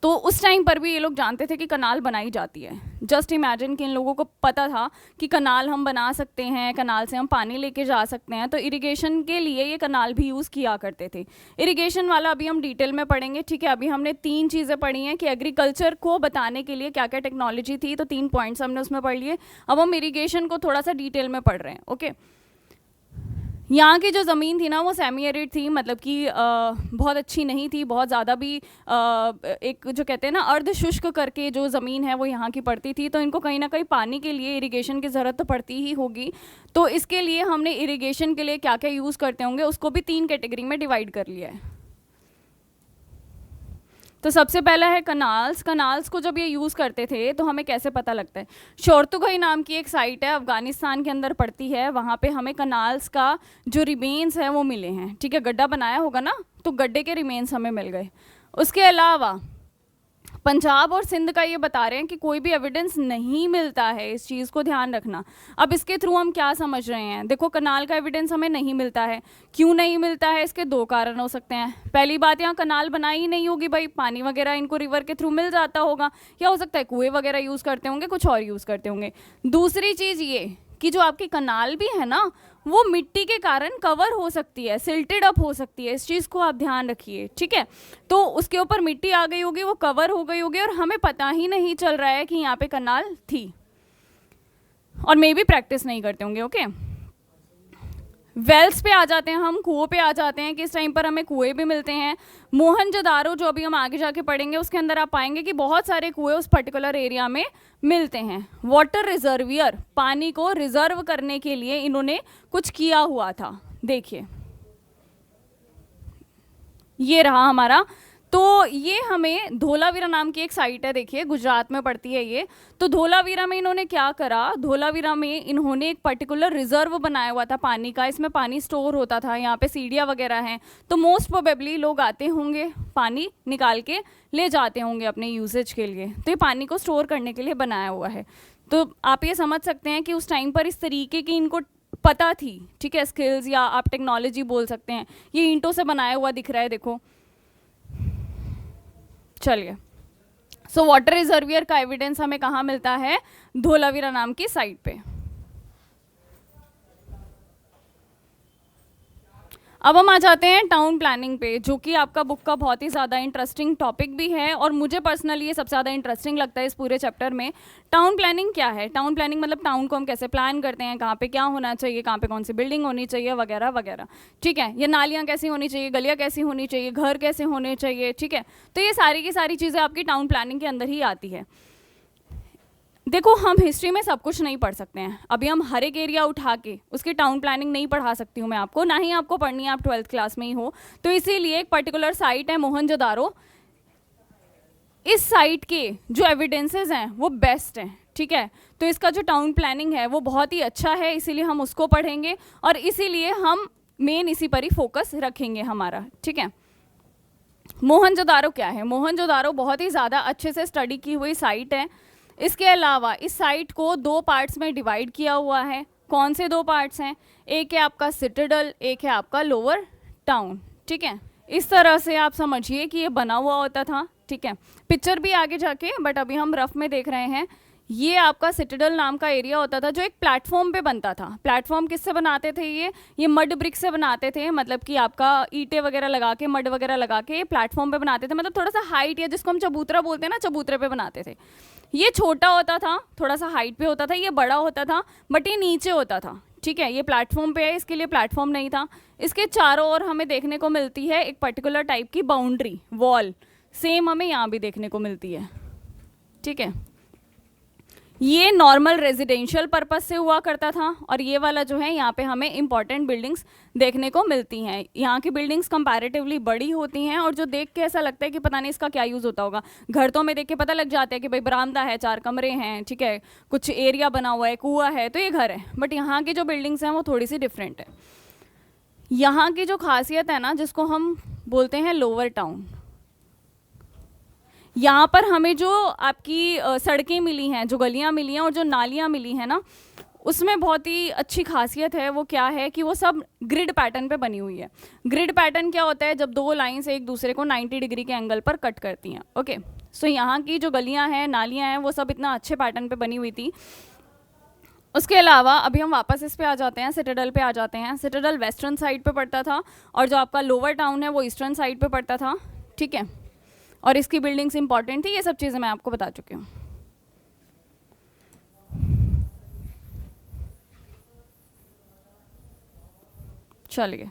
तो उस टाइम पर भी ये लोग जानते थे कि कनाल बनाई जाती है। जस्ट इमेजिन कि इन लोगों को पता था कि कनाल हम बना सकते हैं, कनाल से हम पानी लेके जा सकते हैं, तो इरिगेशन के लिए ये कनाल भी यूज़ किया करते थे। इरिगेशन वाला अभी हम डिटेल में पढ़ेंगे, ठीक है। अभी हमने 3 चीज़ें पढ़ी हैं कि एग्रीकल्चर को बताने के लिए क्या क्या टेक्नोलॉजी थी, तो 3 पॉइंट्स हमने उसमें पढ़ लिए। अब हम इरिगेशन को थोड़ा सा डिटेल में पढ़ रहे हैं। ओके, यहाँ की जो ज़मीन थी ना, वो सेमी एरिड थी, मतलब कि बहुत अच्छी नहीं थी, बहुत ज़्यादा भी एक जो कहते हैं ना अर्ध शुष्क करके जो ज़मीन है वो यहाँ की पड़ती थी। तो इनको कहीं ना कहीं पानी के लिए इरिगेशन की ज़रूरत तो पड़ती ही होगी। तो इसके लिए हमने इरिगेशन के लिए क्या क्या यूज़ करते होंगे उसको भी 3 कैटेगरी में डिवाइड कर लिया है। तो सबसे पहला है कनाल्स। कनाल्स को जब ये यूज़ करते थे तो हमें कैसे पता लगता है, शोरतुगई नाम की एक साइट है, अफगानिस्तान के अंदर पड़ती है, वहाँ पे हमें कनाल्स का जो रिमेन्स है वो मिले हैं, ठीक है, गड्ढा बनाया होगा ना, तो गड्ढे के रिमेन्स हमें मिल गए। उसके अलावा पंजाब और सिंध का ये बता रहे हैं कि कोई भी एविडेंस नहीं मिलता है, इस चीज़ को ध्यान रखना। अब इसके थ्रू हम क्या समझ रहे हैं, देखो कनाल का एविडेंस हमें नहीं मिलता है, क्यों नहीं मिलता है, इसके 2 कारण हो सकते हैं। पहली बात, यहाँ कनाल बनाई ही नहीं होगी भाई, पानी वगैरह इनको रिवर के थ्रू मिल जाता होगा, या हो सकता है कुएं वगैरह यूज़ करते होंगे, कुछ और यूज़ करते होंगे। दूसरी चीज़ ये कि जो आपकी कनाल भी है ना, वो मिट्टी के कारण कवर हो सकती है, सिल्टेड अप हो सकती है, इस चीज़ को आप ध्यान रखिए, ठीक है। तो उसके ऊपर मिट्टी आ गई होगी, वो कवर हो गई होगी, और हमें पता ही नहीं चल रहा है कि यहाँ पे कनाल थी, और मे भी प्रैक्टिस नहीं करते होंगे। ओके, वेल्स पे आ जाते हैं हम, कुओं पे आ जाते हैं कि इस टाइम पर हमें कुएं भी मिलते हैं। मोहनजोदारो, जो अभी हम आगे जाके पढ़ेंगे, उसके अंदर आप पाएंगे कि बहुत सारे कुएं उस पर्टिकुलर एरिया में मिलते हैं। वाटर रिजर्वियर, पानी को रिजर्व करने के लिए इन्होंने कुछ किया हुआ था। देखिए ये रहा हमारा, तो ये हमें धोलावीरा नाम की एक साइट है, देखिए गुजरात में पड़ती है ये। तो धोलावीरा में इन्होंने क्या करा, धोलावीरा में इन्होंने एक पर्टिकुलर रिजर्व बनाया हुआ था पानी का, इसमें पानी स्टोर होता था, यहाँ पे सीढ़ियाँ वगैरह हैं, तो मोस्ट प्रोबेबली लोग आते होंगे, पानी निकाल के ले जाते होंगे अपने यूसेज के लिए, तो ये पानी को स्टोर करने के लिए बनाया हुआ है। तो आप ये समझ सकते हैं कि उस टाइम पर इस तरीके की इनको पता थी, ठीक है, स्किल्स या आप टेक्नोलॉजी बोल सकते हैं। ये ईंटों से बनाया हुआ दिख रहा है, देखो। चलिए, सो वाटर रिजर्वियर का एविडेंस हमें कहाँ मिलता है, धोलावीरा नाम की साइट पे। अब हम आ जाते हैं टाउन प्लानिंग पे, जो कि आपका बुक का बहुत ही ज़्यादा इंटरेस्टिंग टॉपिक भी है, और मुझे पर्सनली ये सबसे ज़्यादा इंटरेस्टिंग लगता है इस पूरे चैप्टर में। टाउन प्लानिंग क्या है, टाउन प्लानिंग मतलब टाउन को हम कैसे प्लान करते हैं, कहाँ पे क्या होना चाहिए, कहाँ पे कौन सी बिल्डिंग होनी चाहिए, वगैरह वगैरह, ठीक है। ये नालियाँ कैसी होनी चाहिए, गलियाँ कैसी होनी चाहिए, घर कैसे होने चाहिए, ठीक है। तो ये सारी की सारी चीज़ें आपकी टाउन प्लानिंग के अंदर ही आती है। देखो हम हिस्ट्री में सब कुछ नहीं पढ़ सकते हैं, अभी हम हर एक एरिया उठा के उसकी टाउन प्लानिंग नहीं पढ़ा सकती हूँ मैं आपको, ना ही आपको पढ़नी है, आप 12th क्लास में ही हो। तो इसीलिए एक पर्टिकुलर साइट है मोहनजोदारो, इस साइट के जो एविडेंसेस हैं वो बेस्ट हैं, ठीक है। तो इसका जो टाउन प्लानिंग है वो बहुत ही अच्छा है, इसीलिए हम उसको पढ़ेंगे और इसीलिए हम मेन इसी पर ही फोकस रखेंगे हमारा, ठीक है। मोहनजोदारो क्या है? मोहनजोदारो बहुत ही ज़्यादा अच्छे से स्टडी की हुई साइट है। इसके अलावा इस साइट को 2 पार्ट्स में डिवाइड किया हुआ है। कौन से 2 पार्ट्स हैं? एक है आपका सिटाडेल, एक है आपका लोअर टाउन, ठीक है। इस तरह से आप समझिए कि ये बना हुआ होता था, ठीक है। पिक्चर भी आगे जाके, बट अभी हम रफ में देख रहे हैं। ये आपका सिटाडेल नाम का एरिया होता था जो एक प्लेटफॉर्म पे बनता था। प्लेटफॉर्म किससे बनाते थे? ये मड ब्रिक से बनाते थे, मतलब कि आपका ईंटें वगैरह लगा के, मड वगैरह लगा के ये प्लेटफॉर्म पे बनाते थे, मतलब थोड़ा सा हाइट, या जिसको हम चबूतरा बोलते हैं ना, चबूतरे पे बनाते थे। ये छोटा होता था, थोड़ा सा हाइट पे होता था, ये बड़ा होता था, बट ये नीचे होता था, ठीक है। ये प्लेटफॉर्म पे है, इसके लिए प्लेटफॉर्म नहीं था। इसके चारों ओर हमें देखने को मिलती है एक पर्टिकुलर टाइप की बाउंड्री, वॉल, सेम हमें यहाँ भी देखने को मिलती है, ठीक है। ये नॉर्मल रेजिडेंशियल पर्पस से हुआ करता था और ये वाला जो है यहाँ पे हमें इंपॉर्टेंट बिल्डिंग्स देखने को मिलती हैं। यहाँ की बिल्डिंग्स कंपैरेटिवली बड़ी होती हैं और जो देख के ऐसा लगता है कि पता नहीं इसका क्या यूज़ होता होगा। घर तो में देख के पता लग जाता है कि भाई बरामदा है, 4 कमरे हैं, ठीक है, कुछ एरिया बना हुआ है, कुआं है, तो ये घर है। बट यहाँ की जो बिल्डिंग्स हैं वो थोड़ी सी डिफरेंट है। यहाँ की जो खासियत है ना, जिसको हम बोलते हैं लोअर टाउन, यहाँ पर हमें जो आपकी सड़कें मिली हैं, जो गलियाँ मिली हैं और जो नालियाँ मिली हैं ना, उसमें बहुत ही अच्छी खासियत है। वो क्या है कि वो सब ग्रिड पैटर्न पे बनी हुई है। ग्रिड पैटर्न क्या होता है? जब 2 लाइन्स एक दूसरे को 90 डिग्री के एंगल पर कट करती हैं, ओके। सो यहाँ की जो गलियाँ हैं, नालियाँ हैं, वो सब इतना अच्छे पैटर्न पे बनी हुई थी। उसके अलावा अभी हम वापस इस पे आ जाते हैं, सिटाडेल पे आ जाते हैं। सिटाडेल वेस्टर्न साइड पे पड़ता था और जो आपका लोअर टाउन है वो ईस्टर्न साइड पे पड़ता था, ठीक है। और इसकी बिल्डिंग्स इंपॉर्टेंट थी, ये सब चीज़ें मैं आपको बता चुकी हूँ। चलिए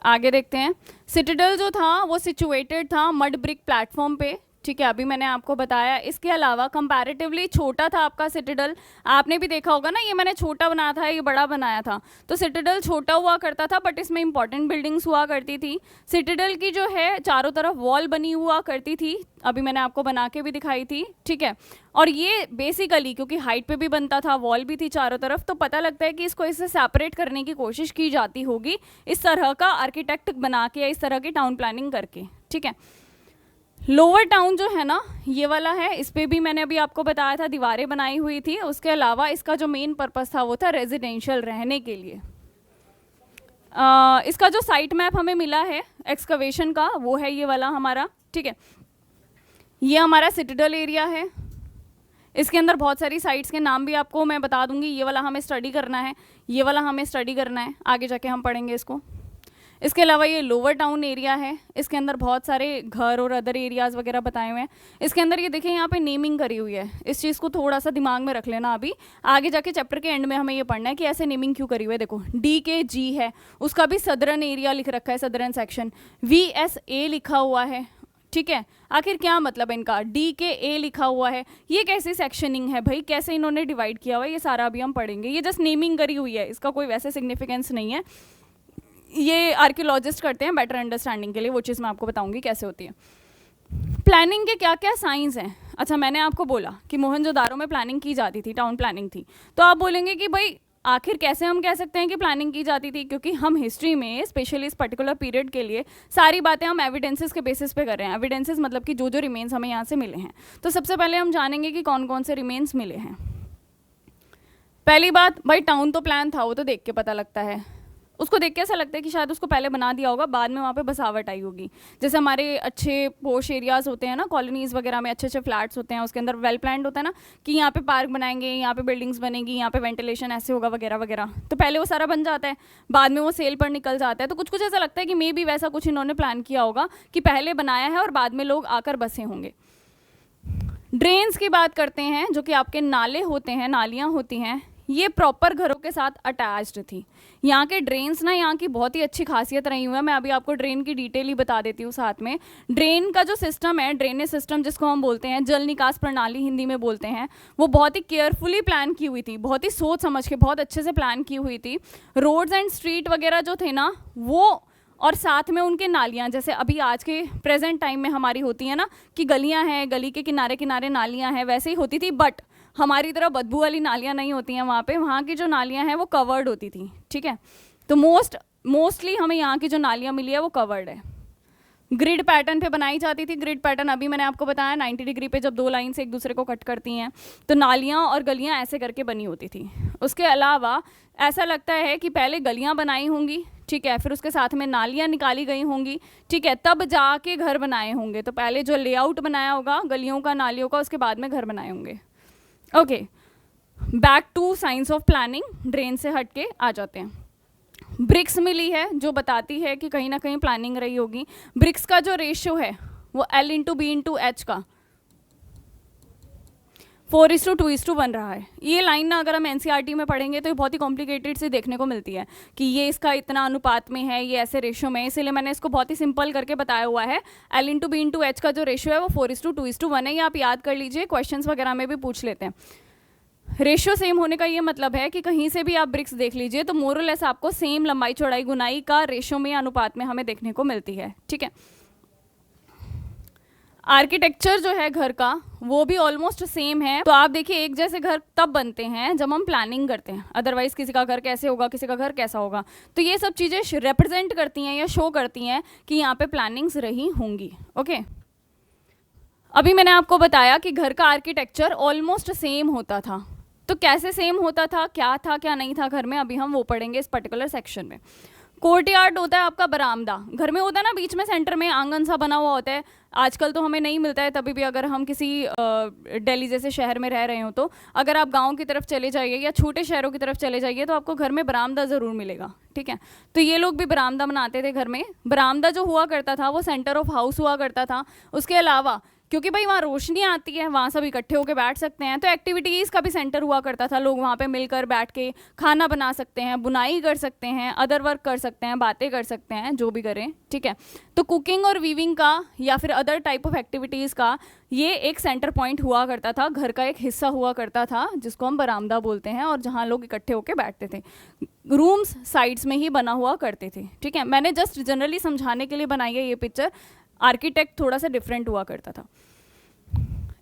आगे देखते हैं। सिटाडेल जो था वो सिचुएटेड था मड ब्रिक प्लेटफॉर्म पे, ठीक है, अभी मैंने आपको बताया। इसके अलावा कंपैरेटिवली छोटा था आपका सिटाडेल। आपने भी देखा होगा ना, ये मैंने छोटा बनाया था, ये बड़ा बनाया था। तो सिटाडेल छोटा हुआ करता था, बट इसमें इंपॉर्टेंट बिल्डिंग्स हुआ करती थी। सिटाडेल की जो है चारों तरफ वॉल बनी हुआ करती थी, अभी मैंने आपको बना के भी दिखाई थी, ठीक है। और ये बेसिकली क्योंकि हाइट पे भी बनता था, वॉल भी थी चारों तरफ, तो पता लगता है कि इसको इससे सेपरेट करने की कोशिश की जाती होगी इस तरह का आर्किटेक्ट बना के या इस तरह की टाउन प्लानिंग करके, ठीक है। लोअर टाउन जो है ना, ये वाला है, इस पर भी मैंने अभी आपको बताया था दीवारें बनाई हुई थी। उसके अलावा इसका जो मेन पर्पस था वो था रेजिडेंशियल रहने के लिए। इसका जो साइट मैप हमें मिला है एक्सकवेशन का, वो है ये वाला हमारा, ठीक है। ये हमारा सिटाडेल एरिया है। इसके अंदर बहुत सारी साइट्स के नाम भी आपको मैं बता दूंगी। ये वाला हमें स्टडी करना है, ये वाला हमें स्टडी करना है, आगे जाके हम पढ़ेंगे इसको। इसके अलावा ये लोअर टाउन एरिया है, इसके अंदर बहुत सारे घर और अदर एरियाज़ वगैरह बताए हुए हैं। इसके अंदर ये देखिए यहाँ पे नेमिंग करी हुई है, इस चीज़ को थोड़ा सा दिमाग में रख लेना। अभी आगे जाके चैप्टर के एंड में हमें ये पढ़ना है कि ऐसे नेमिंग क्यों करी हुई है। देखो DKG है, उसका भी सदर्न एरिया लिख रखा है, सदर्न सेक्शन। VSA लिखा हुआ है, ठीक है। आखिर क्या मतलब है इनका? DKA लिखा हुआ है, ये कैसी सेक्शनिंग है भाई, कैसे इन्होंने डिवाइड किया हुआ है, ये सारा अभी हम पढ़ेंगे। ये जस्ट नेमिंग करी हुई है, इसका कोई वैसे सिग्निफिकेंस नहीं है। ये आर्कियोलॉजिस्ट करते हैं बेटर अंडरस्टैंडिंग के लिए, वो चीज़ मैं आपको बताऊंगी कैसे होती है। प्लानिंग के क्या क्या साइंस हैं? अच्छा, मैंने आपको बोला कि मोहनजोदारो में प्लानिंग की जाती थी, टाउन प्लानिंग थी। तो आप बोलेंगे कि भाई आखिर कैसे हम कह सकते हैं कि प्लानिंग की जाती थी? क्योंकि हम हिस्ट्री में स्पेशली इस पर्टिकुलर पीरियड के लिए सारी बातें हम एविडेंसेस के बेसिस पे कर रहे हैं। एविडेंसेस मतलब कि जो जो रिमेन्स हमें यहाँ से मिले हैं। तो सबसे पहले हम जानेंगे कि कौन कौन से रिमेन्स मिले हैं। पहली बात, भाई टाउन तो प्लान था, वो तो देख के पता लगता है। उसको देख के ऐसा लगता है कि शायद उसको पहले बना दिया होगा, बाद में वहाँ पे बसावट आई होगी। जैसे हमारे अच्छे पोश एरियाज़ होते हैं ना, कॉलोनीज़ वगैरह में अच्छे अच्छे फ्लैट्स होते हैं, उसके अंदर वेल प्लान्ड होता है ना कि यहाँ पे पार्क बनाएंगे, यहाँ पे बिल्डिंग्स बनेगी, यहाँ पे वेंटिलेशन ऐसे होगा वगैरह वगैरह। तो पहले वो सारा बन जाता है, बाद में वो सेल पर निकल जाता है। तो कुछ कुछ ऐसा लगता है कि मे बी वैसा कुछ इन्होंने प्लान किया होगा कि पहले बनाया है और बाद में लोग आकर बसे होंगे। ड्रेन्स की बात करते हैं, जो कि आपके नाले होते हैं, नालियाँ होती हैं। ये प्रॉपर घरों के साथ अटैच्ड थी। यहाँ के ड्रेन्स ना यहाँ की बहुत ही अच्छी खासियत रही हुई है। मैं अभी आपको ड्रेन की डिटेल ही बता देती हूँ साथ में। ड्रेन का जो सिस्टम है, ड्रेनेज सिस्टम जिसको हम बोलते हैं, जल निकास प्रणाली हिंदी में बोलते हैं, वो बहुत ही केयरफुली प्लान की हुई थी, बहुत ही सोच समझ के बहुत अच्छे से प्लान की हुई थी। रोड्स एंड स्ट्रीट वगैरह जो थे ना वो, और साथ में उनके नालियाँ, जैसे अभी आज के प्रेजेंट टाइम में हमारी होती है ना कि गलियाँ हैं, गली के किनारे किनारे नालियाँ हैं, वैसे ही होती थी। बट हमारी तरह बदबू वाली नालियाँ नहीं होती हैं वहाँ पे। वहाँ की जो नालियाँ हैं वो कवर्ड होती थी, ठीक है। तो मोस्टली हमें यहाँ की जो नालियाँ मिली है वो कवर्ड है। ग्रिड पैटर्न पे बनाई जाती थी। ग्रिड पैटर्न अभी मैंने आपको बताया 90 डिग्री पे जब दो लाइन से एक दूसरे को कट करती हैं तो नालियाँ और गलियाँ ऐसे करके बनी होती थी। उसके अलावा ऐसा लगता है कि पहले गलियाँ बनाई होंगी, ठीक है, फिर उसके साथ में नालियाँ निकाली गई होंगी, ठीक है, तब जाके घर बनाए होंगे। तो पहले जो लेआउट बनाया होगा गलियों का, नालियों का, उसके बाद में घर बनाए होंगे। Okay, back to science of planning. Drain से हट के आ जाते हैं। ब्रिक्स मिली है जो बताती है कि कहीं ना कहीं प्लानिंग रही होगी। ब्रिक्स का जो रेशियो है वो L/B/H का 4:2:1 रहा है। ये लाइन ना अगर हम NCERT में पढ़ेंगे तो ये बहुत ही कॉम्प्लिकेटेड से देखने को मिलती है कि ये इसका इतना अनुपात में है, ये ऐसे रेशियो में है, इसीलिए मैंने इसको बहुत ही सिंपल करके बताया हुआ है। L/B/H का जो रेशियो है वो 4:2:1 है। ये आप याद कर लीजिए, क्वेश्चंस वगैरह में भी पूछ लेते हैं। रेशियो सेम होने का ये मतलब है कि कहीं से भी आप ब्रिक्स देख लीजिए तो मोर और लेस आपको सेम लंबाई चौड़ाई गुनाई का रेशियो में, अनुपात में हमें देखने को मिलती है, ठीक है। आर्किटेक्चर जो है घर का वो भी ऑलमोस्ट सेम है। तो आप देखिए, एक जैसे घर तब बनते हैं जब हम प्लानिंग करते हैं, अदरवाइज किसी का घर कैसे होगा, किसी का घर कैसा होगा। तो ये सब चीज़ें रिप्रेजेंट करती हैं या शो करती हैं कि यहाँ पे प्लानिंग्स रही होंगी। ओके, अभी मैंने आपको बताया कि घर का आर्किटेक्चर ऑलमोस्ट सेम होता था। तो कैसे सेम होता था, क्या नहीं था घर में, अभी हम वो पढ़ेंगे इस पर्टिकुलर सेक्शन में। कोर्टयार्ड होता है आपका बरामदा। घर में होता है ना बीच में सेंटर में आंगन सा बना हुआ होता है। आजकल तो हमें नहीं मिलता है, तभी भी अगर हम किसी दिल्ली जैसे शहर में रह रहे हो तो अगर आप गांव की तरफ चले जाइए या छोटे शहरों की तरफ चले जाइए तो आपको घर में बरामदा ज़रूर मिलेगा, ठीक है। तो ये लोग भी बरामदा बनाते थे घर में। बरामदा जो हुआ करता था वो सेंटर ऑफ हाउस हुआ करता था। उसके अलावा क्योंकि भाई वहाँ रोशनी आती है, वहाँ सब इकट्ठे होकर बैठ सकते हैं, तो एक्टिविटीज़ का भी सेंटर हुआ करता था। लोग वहाँ पे मिलकर बैठ के खाना बना सकते हैं, बुनाई कर सकते हैं, अदर वर्क कर सकते हैं, बातें कर सकते हैं, जो भी करें, ठीक है। तो कुकिंग और वीविंग का या फिर अदर टाइप ऑफ एक्टिविटीज़ का ये एक सेंटर पॉइंट हुआ करता था, घर का एक हिस्सा हुआ करता था जिसको हम बरामदा बोलते हैं, और जहाँ लोग इकट्ठे होकर बैठते थे। रूम्स साइड्स में ही बना हुआ करते थे, ठीक है। मैंने जस्ट जनरली समझाने के लिए बनाई है ये पिक्चर। आर्किटेक्ट थोड़ा सा डिफरेंट हुआ करता था।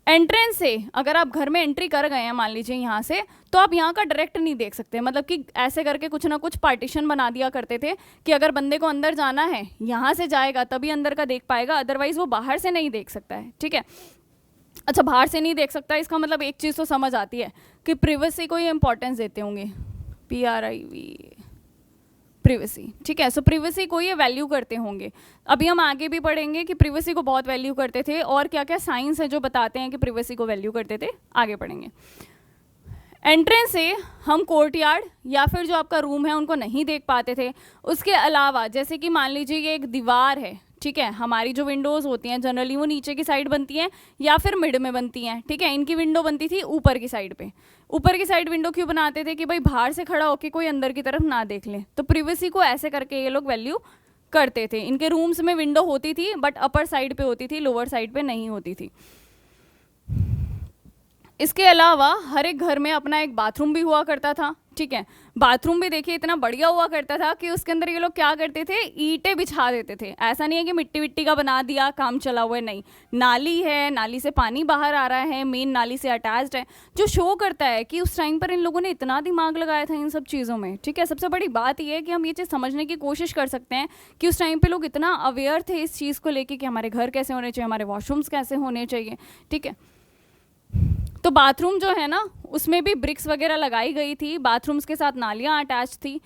एंट्रेंस से अगर आप घर में एंट्री कर गए हैं मान लीजिए यहाँ से, तो आप यहाँ का डायरेक्ट नहीं देख सकते। मतलब कि ऐसे करके कुछ ना कुछ पार्टीशन बना दिया करते थे कि अगर बंदे को अंदर जाना है यहाँ से जाएगा तभी अंदर का देख पाएगा, अदरवाइज वो बाहर से नहीं देख सकता है, ठीक है। अच्छा, बाहर से नहीं देख सकता, इसका मतलब एक चीज़ तो समझ आती है कि प्रिवेसी को ये इंपॉर्टेंस देते होंगे, PRIV, प्रिवेसी, ठीक है। सो प्रिवेसी को ये वैल्यू करते होंगे। अभी हम आगे भी पढ़ेंगे कि प्रिवेसी को बहुत वैल्यू करते थे और क्या क्या साइंस है जो बताते हैं कि प्रिवेसी को वैल्यू करते थे, आगे पढ़ेंगे। एंट्रेंस से हम कोर्टयार्ड या फिर जो आपका रूम है उनको नहीं देख पाते थे। उसके अलावा जैसे कि मान लीजिए ये एक दीवार है, ठीक है। हमारी जो विंडोज़ होती हैं जनरली वो नीचे की साइड बनती हैं या फिर मिड में बनती हैं, ठीक है। इनकी विंडो बनती थी ऊपर की साइड पे। ऊपर की साइड विंडो क्यों बनाते थे कि भाई बाहर से खड़ा होकर कोई अंदर की तरफ ना देख ले। तो प्रिवेसी को ऐसे करके ये लोग वैल्यू करते थे। इनके रूम्स में विंडो होती थी बट अपर साइड पे होती थी, लोअर साइड पे नहीं होती थी। इसके अलावा हर एक घर में अपना एक बाथरूम भी हुआ करता था, ठीक है। बाथरूम भी देखिए इतना बढ़िया हुआ करता था कि उसके अंदर ये लोग क्या करते थे, ईंटें बिछा देते थे। ऐसा नहीं है कि मिट्टी विट्टी का बना दिया काम चला हुआ है, नहीं। नाली है, नाली से पानी बाहर आ रहा है, मेन नाली से अटैच्ड है, जो शो करता है कि उस टाइम पर इन लोगों ने इतना दिमाग लगाया था इन सब चीज़ों में, ठीक है। सबसे बड़ी बात यह है कि हम ये चीज़ समझने की कोशिश कर सकते हैं कि उस टाइम पर लोग इतना अवेयर थे इस चीज़ को लेकर कि हमारे घर कैसे होने चाहिए, हमारे वॉशरूम्स कैसे होने चाहिए, ठीक है। तो बाथरूम जो है ना उसमें भी ब्रिक्स वगैरह लगाई गई थी, बाथरूम्स के साथ नालियाँ अटैच थी।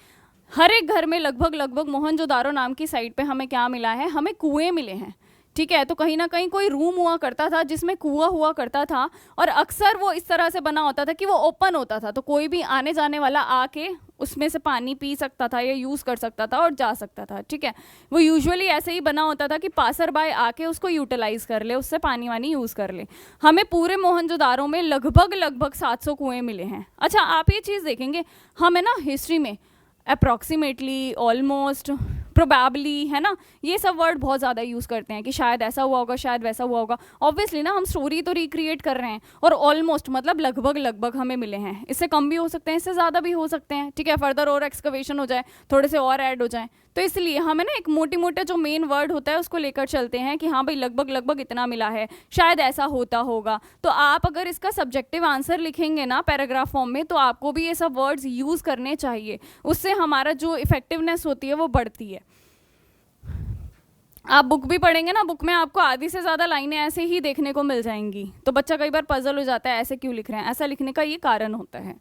हर एक घर में लगभग मोहनजोदारो नाम की साइट पे हमें क्या मिला है, हमें कुएं मिले हैं, ठीक है। तो कहीं ना कहीं कोई रूम हुआ करता था जिसमें कुआं हुआ करता था, और अक्सर वो इस तरह से बना होता था कि वो ओपन होता था, तो कोई भी आने जाने वाला आके उसमें से पानी पी सकता था या यूज़ कर सकता था और जा सकता था, ठीक है। वो यूजुअली ऐसे ही बना होता था कि पासर बाय आके उसको यूटिलाइज़ कर ले, उससे पानी वानी यूज़ कर ले। हमें पूरे मोहनजोदारो में लगभग 700 कुएँ मिले हैं। अच्छा, आप ये चीज़ देखेंगे, हम है ना हिस्ट्री में अप्रॉक्सीमेटली, ऑलमोस्ट, प्रोबेबली, है ना, ये सब वर्ड बहुत ज़्यादा यूज़ करते हैं कि शायद ऐसा हुआ होगा, शायद वैसा हुआ होगा। ऑब्वियसली ना, हम स्टोरी तो रिक्रिएट कर रहे हैं, और ऑलमोस्ट मतलब लगभग हमें मिले हैं। इससे कम भी हो सकते हैं, इससे ज़्यादा भी हो सकते हैं, ठीक है। फर्दर और एक्सकवेशन हो जाए, थोड़े से और ऐड हो जाए, तो इसलिए हमें ना एक मोटे जो मेन वर्ड होता है उसको लेकर चलते हैं कि हाँ भाई लगभग इतना मिला है, शायद ऐसा होता होगा। तो आप अगर इसका सब्जेक्टिव आंसर लिखेंगे ना पैराग्राफ फॉर्म में, तो आपको भी ये सब वर्ड्स यूज़ करने चाहिए। उससे हमारा जो इफेक्टिवनेस होती है वो बढ़ती है। आप बुक भी पढ़ेंगे ना, बुक में आपको आधी से ज़्यादा लाइनें ऐसे ही देखने को मिल जाएंगी, तो बच्चा कई बार पजल हो जाता है, ऐसे क्यों लिख रहे हैं। ऐसा लिखने का ये कारण होता है।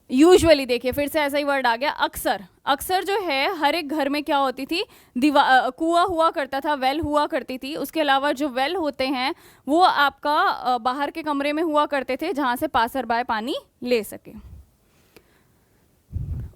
यूजुअली देखिए, फिर से ऐसा ही वर्ड आ गया, अक्सर। अक्सर जो है हर एक घर में क्या होती थी, कुआं हुआ करता था, वेल हुआ करती थी। उसके अलावा जो वेल होते हैं वो आपका बाहर के कमरे में हुआ करते थे, जहाँ से पासर बाय पानी ले सके।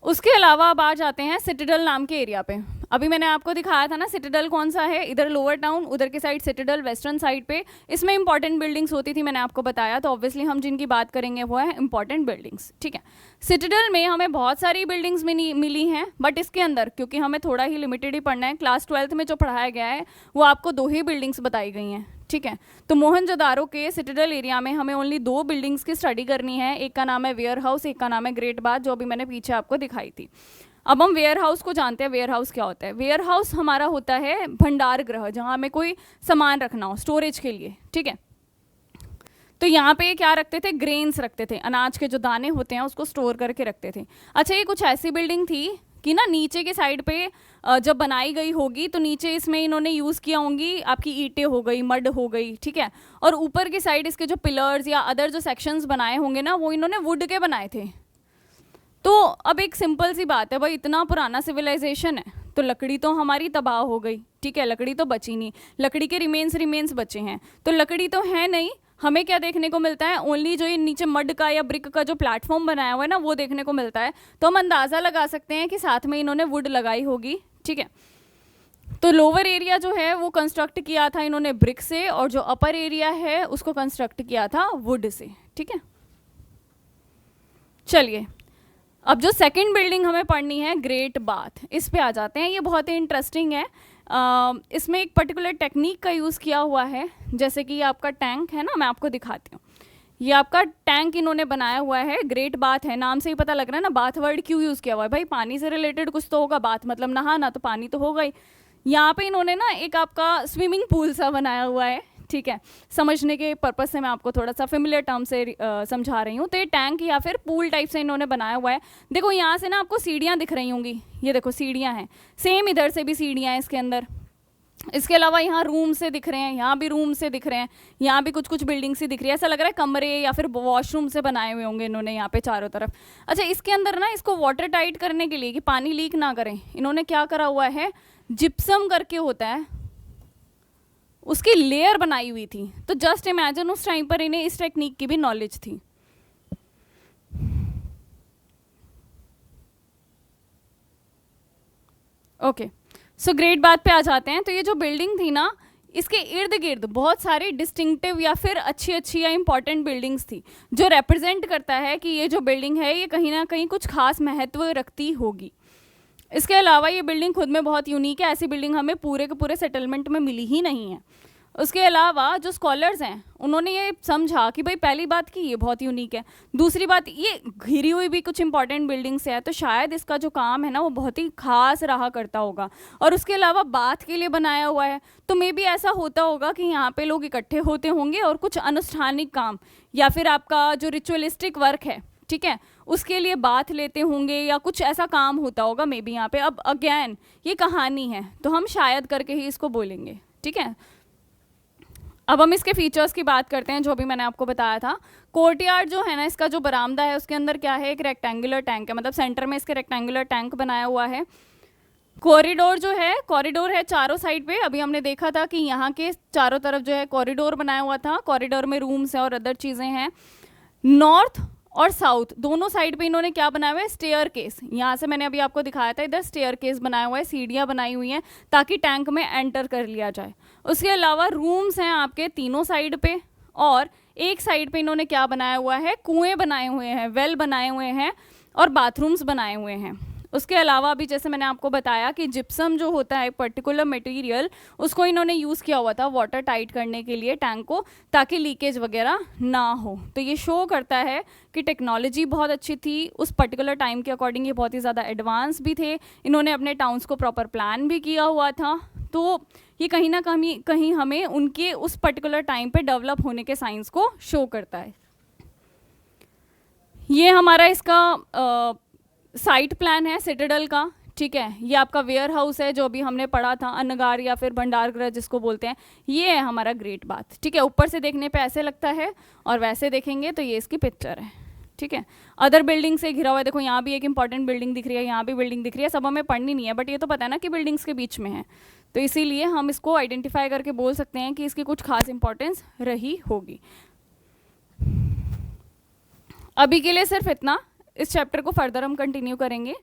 उसके अलावा अब आ जाते हैं सिटाडेल नाम के एरिया पे। अभी मैंने आपको दिखाया था ना सिटाडेल कौन सा है, इधर लोअर टाउन, उधर की साइड सिटाडेल, वेस्टर्न साइड पे। इसमें इंपॉर्टेंट बिल्डिंग्स होती थी, मैंने आपको बताया। तो ऑब्वियसली हम जिनकी बात करेंगे वो है इंपॉर्टेंट बिल्डिंग्स, ठीक है। सिटाडेल में हमें बहुत सारी बिल्डिंग्स मिली हैं, बट इसके अंदर क्योंकि हमें थोड़ा ही लिमिटेड ही पढ़ना है, क्लास 12th में जो पढ़ाया गया है वो आपको 2 ही बिल्डिंग्स बताई गई हैं, ठीक है। तो मोहनजोदारो के सिटाडेल एरिया में हमें ओनली 2 बिल्डिंग्स की स्टडी करनी है। एक का नाम है वेयर हाउस, एक का नाम है ग्रेट बाथ, जो अभी मैंने पीछे आपको दिखाई थी। अब हम वेयर हाउस को जानते हैं। वेयर हाउस क्या होता है? वेयर हाउस हमारा होता है भंडार गृह, जहाँ हमें कोई सामान रखना हो स्टोरेज के लिए, ठीक है। तो यहाँ पे क्या रखते थे? ग्रेन्स रखते थे, अनाज के जो दाने होते हैं उसको स्टोर करके रखते थे। अच्छा, ये कुछ ऐसी बिल्डिंग थी कि ना नीचे के साइड पे जब बनाई गई होगी तो नीचे इसमें इन्होंने यूज़ किया होंगी आपकी ईंटें हो गई, मड हो गई, ठीक है। और ऊपर की साइड इसके जो पिलर्स या अदर जो सेक्शंस बनाए होंगे ना, वो इन्होंने वुड के बनाए थे। तो अब एक सिंपल सी बात है भाई, इतना पुराना सिविलाइजेशन है तो लकड़ी तो हमारी तबाह हो गई, ठीक है। लकड़ी तो बची नहीं, लकड़ी के रिमेन्स बचे हैं, तो लकड़ी तो है नहीं। हमें क्या देखने को मिलता है? ओनली जो ये नीचे मड का या ब्रिक का जो प्लेटफॉर्म बनाया हुआ है ना, वो देखने को मिलता है। तो हम अंदाज़ा लगा सकते हैं कि साथ में इन्होंने वुड लगाई होगी, ठीक है। तो लोअर एरिया जो है वो कंस्ट्रक्ट किया था इन्होंने ब्रिक से, और जो अपर एरिया है उसको कंस्ट्रक्ट किया था वुड से, ठीक है। चलिए, अब जो सेकंड बिल्डिंग हमें पढ़नी है ग्रेट बाथ, इस पे आ जाते हैं। ये बहुत ही इंटरेस्टिंग है। इसमें एक पर्टिकुलर टेक्निक का यूज़ किया हुआ है। जैसे कि ये आपका टैंक है ना, मैं आपको दिखाती हूँ। ये आपका टैंक इन्होंने बनाया हुआ है, ग्रेट बाथ है, नाम से ही पता लग रहा है ना। बाथ वर्ड क्यों यूज़ किया हुआ है? भाई पानी से रिलेटेड कुछ तो होगा, बाथ मतलब नहाना, तो पानी तो होगा ही। यहाँ पे इन्होंने ना एक आपका स्विमिंग पूल सा बनाया हुआ है, ठीक है। समझने के पर्पज़ से मैं आपको थोड़ा सा फेमिलियर टर्म से समझा रही हूँ। तो ये टैंक या फिर पूल टाइप से इन्होंने बनाया हुआ है। देखो यहाँ से ना आपको सीढ़ियाँ दिख रही होंगी, ये देखो सीढ़ियाँ हैं, सेम इधर से भी सीढ़ियाँ हैं इसके अंदर। इसके अलावा यहाँ रूम से दिख रहे हैं, यहाँ भी रूम से दिख रहे हैं, यहाँ भी कुछ बिल्डिंग से दिख रही है। ऐसा लग रहा है कमरे या फिर वॉशरूम से बनाए हुए होंगे इन्होंने यहाँ पे चारों तरफ। अच्छा, इसके अंदर ना इसको वाटर टाइट करने के लिए कि पानी लीक ना करें, इन्होंने क्या करा हुआ है, जिप्सम करके होता है, उसकी लेयर बनाई हुई थी। तो जस्ट इमेजिन उस टाइम पर इन्हें इस टेक्निक की भी नॉलेज थी। ओके, सो ग्रेट बात पे आ जाते हैं। तो ये जो बिल्डिंग थी ना, इसके इर्द गिर्द बहुत सारी डिस्टिंक्टिव या फिर अच्छी या इंपॉर्टेंट बिल्डिंग्स थी, जो रिप्रेजेंट करता है कि ये जो बिल्डिंग है ये कहीं ना कहीं कुछ खास महत्व रखती होगी। इसके अलावा ये बिल्डिंग खुद में बहुत यूनिक है, ऐसी बिल्डिंग हमें पूरे के पूरे सेटलमेंट में मिली ही नहीं है। उसके अलावा जो स्कॉलर्स हैं उन्होंने ये समझा कि भाई पहली बात कि ये बहुत यूनिक है, दूसरी बात ये घिरी हुई भी कुछ इंपॉर्टेंट बिल्डिंग्स है, तो शायद इसका जो काम है ना वो बहुत ही खास रहा करता होगा। और उसके अलावा बात के लिए बनाया हुआ है, तो मे भी ऐसा होता होगा कि यहाँ पे लोग इकट्ठे होते होंगे और कुछ अनुष्ठानिक काम या फिर आपका जो रिचुअलिस्टिक वर्क है, ठीक है, उसके लिए बात लेते होंगे या कुछ ऐसा काम होता होगा मे बी यहाँ पे। अब अगेन ये कहानी है तो हम शायद करके ही इसको बोलेंगे, ठीक है। अब हम इसके फीचर्स की बात करते हैं, जो भी मैंने आपको बताया था। कोर्टयार्ड जो है ना, इसका जो बरामदा है उसके अंदर क्या है, एक रेक्टेंगुलर टैंक है, मतलब सेंटर में इसके रेक्टेंगुलर टैंक बनाया हुआ है। कॉरिडोर जो है, कॉरिडोर है चारों साइड पे। अभी हमने देखा था कि यहाँ के चारों तरफ जो है कॉरिडोर बनाया हुआ था, कॉरिडोर में रूम्स हैं और अदर चीज़ें हैं। नॉर्थ और साउथ, दोनों साइड पे इन्होंने क्या बनाया हुआ है, स्टेयर केस। यहाँ से मैंने अभी आपको दिखाया था, इधर स्टेयर केस बनाया हुआ है, सीढ़ियाँ बनाई हुई हैं ताकि टैंक में एंटर कर लिया जाए। उसके अलावा रूम्स हैं आपके तीनों साइड पे, और एक साइड पे इन्होंने क्या बनाया हुआ है, कुएं बनाए हुए हैं, वेल बनाए हुए हैं और बाथरूम्स बनाए हुए हैं। उसके अलावा अभी जैसे मैंने आपको बताया कि जिप्सम जो होता है पर्टिकुलर मटेरियल, उसको इन्होंने यूज़ किया हुआ था वाटर टाइट करने के लिए टैंक को, ताकि लीकेज वगैरह ना हो। तो ये शो करता है कि टेक्नोलॉजी बहुत अच्छी थी उस पर्टिकुलर टाइम के अकॉर्डिंग, ये बहुत ही ज़्यादा एडवांस भी थे, इन्होंने अपने टाउन्स को प्रॉपर प्लान भी किया हुआ था। तो ये कहीं ना कहीं हमें उनके उस पर्टिकुलर टाइम पे डेवलप होने के साइंस को शो करता है। ये हमारा इसका साइट प्लान है सिटाडेल का, ठीक है। ये आपका वेयर हाउस है जो अभी हमने पढ़ा था, अन्नगार या फिर भंडार गृह जिसको बोलते हैं। ये है हमारा ग्रेट बाथ, ठीक है। ऊपर से देखने पे ऐसे लगता है और वैसे देखेंगे तो ये इसकी पिक्चर है, ठीक है। अदर बिल्डिंग से घिरा हुआ है, देखो यहाँ भी एक इंपॉर्टेंट बिल्डिंग दिख रही है, यहाँ भी बिल्डिंग दिख रही है। सब हमें पढ़नी नहीं है, बट ये तो पता है ना कि बिल्डिंग्स के बीच में है, तो इसीलिए हम इसको आइडेंटिफाई करके बोल सकते हैं कि इसकी कुछ खास इंपॉर्टेंस रही होगी। अभी के लिए सिर्फ इतना, इस चैप्टर को फर्दर हम कंटिन्यू करेंगे।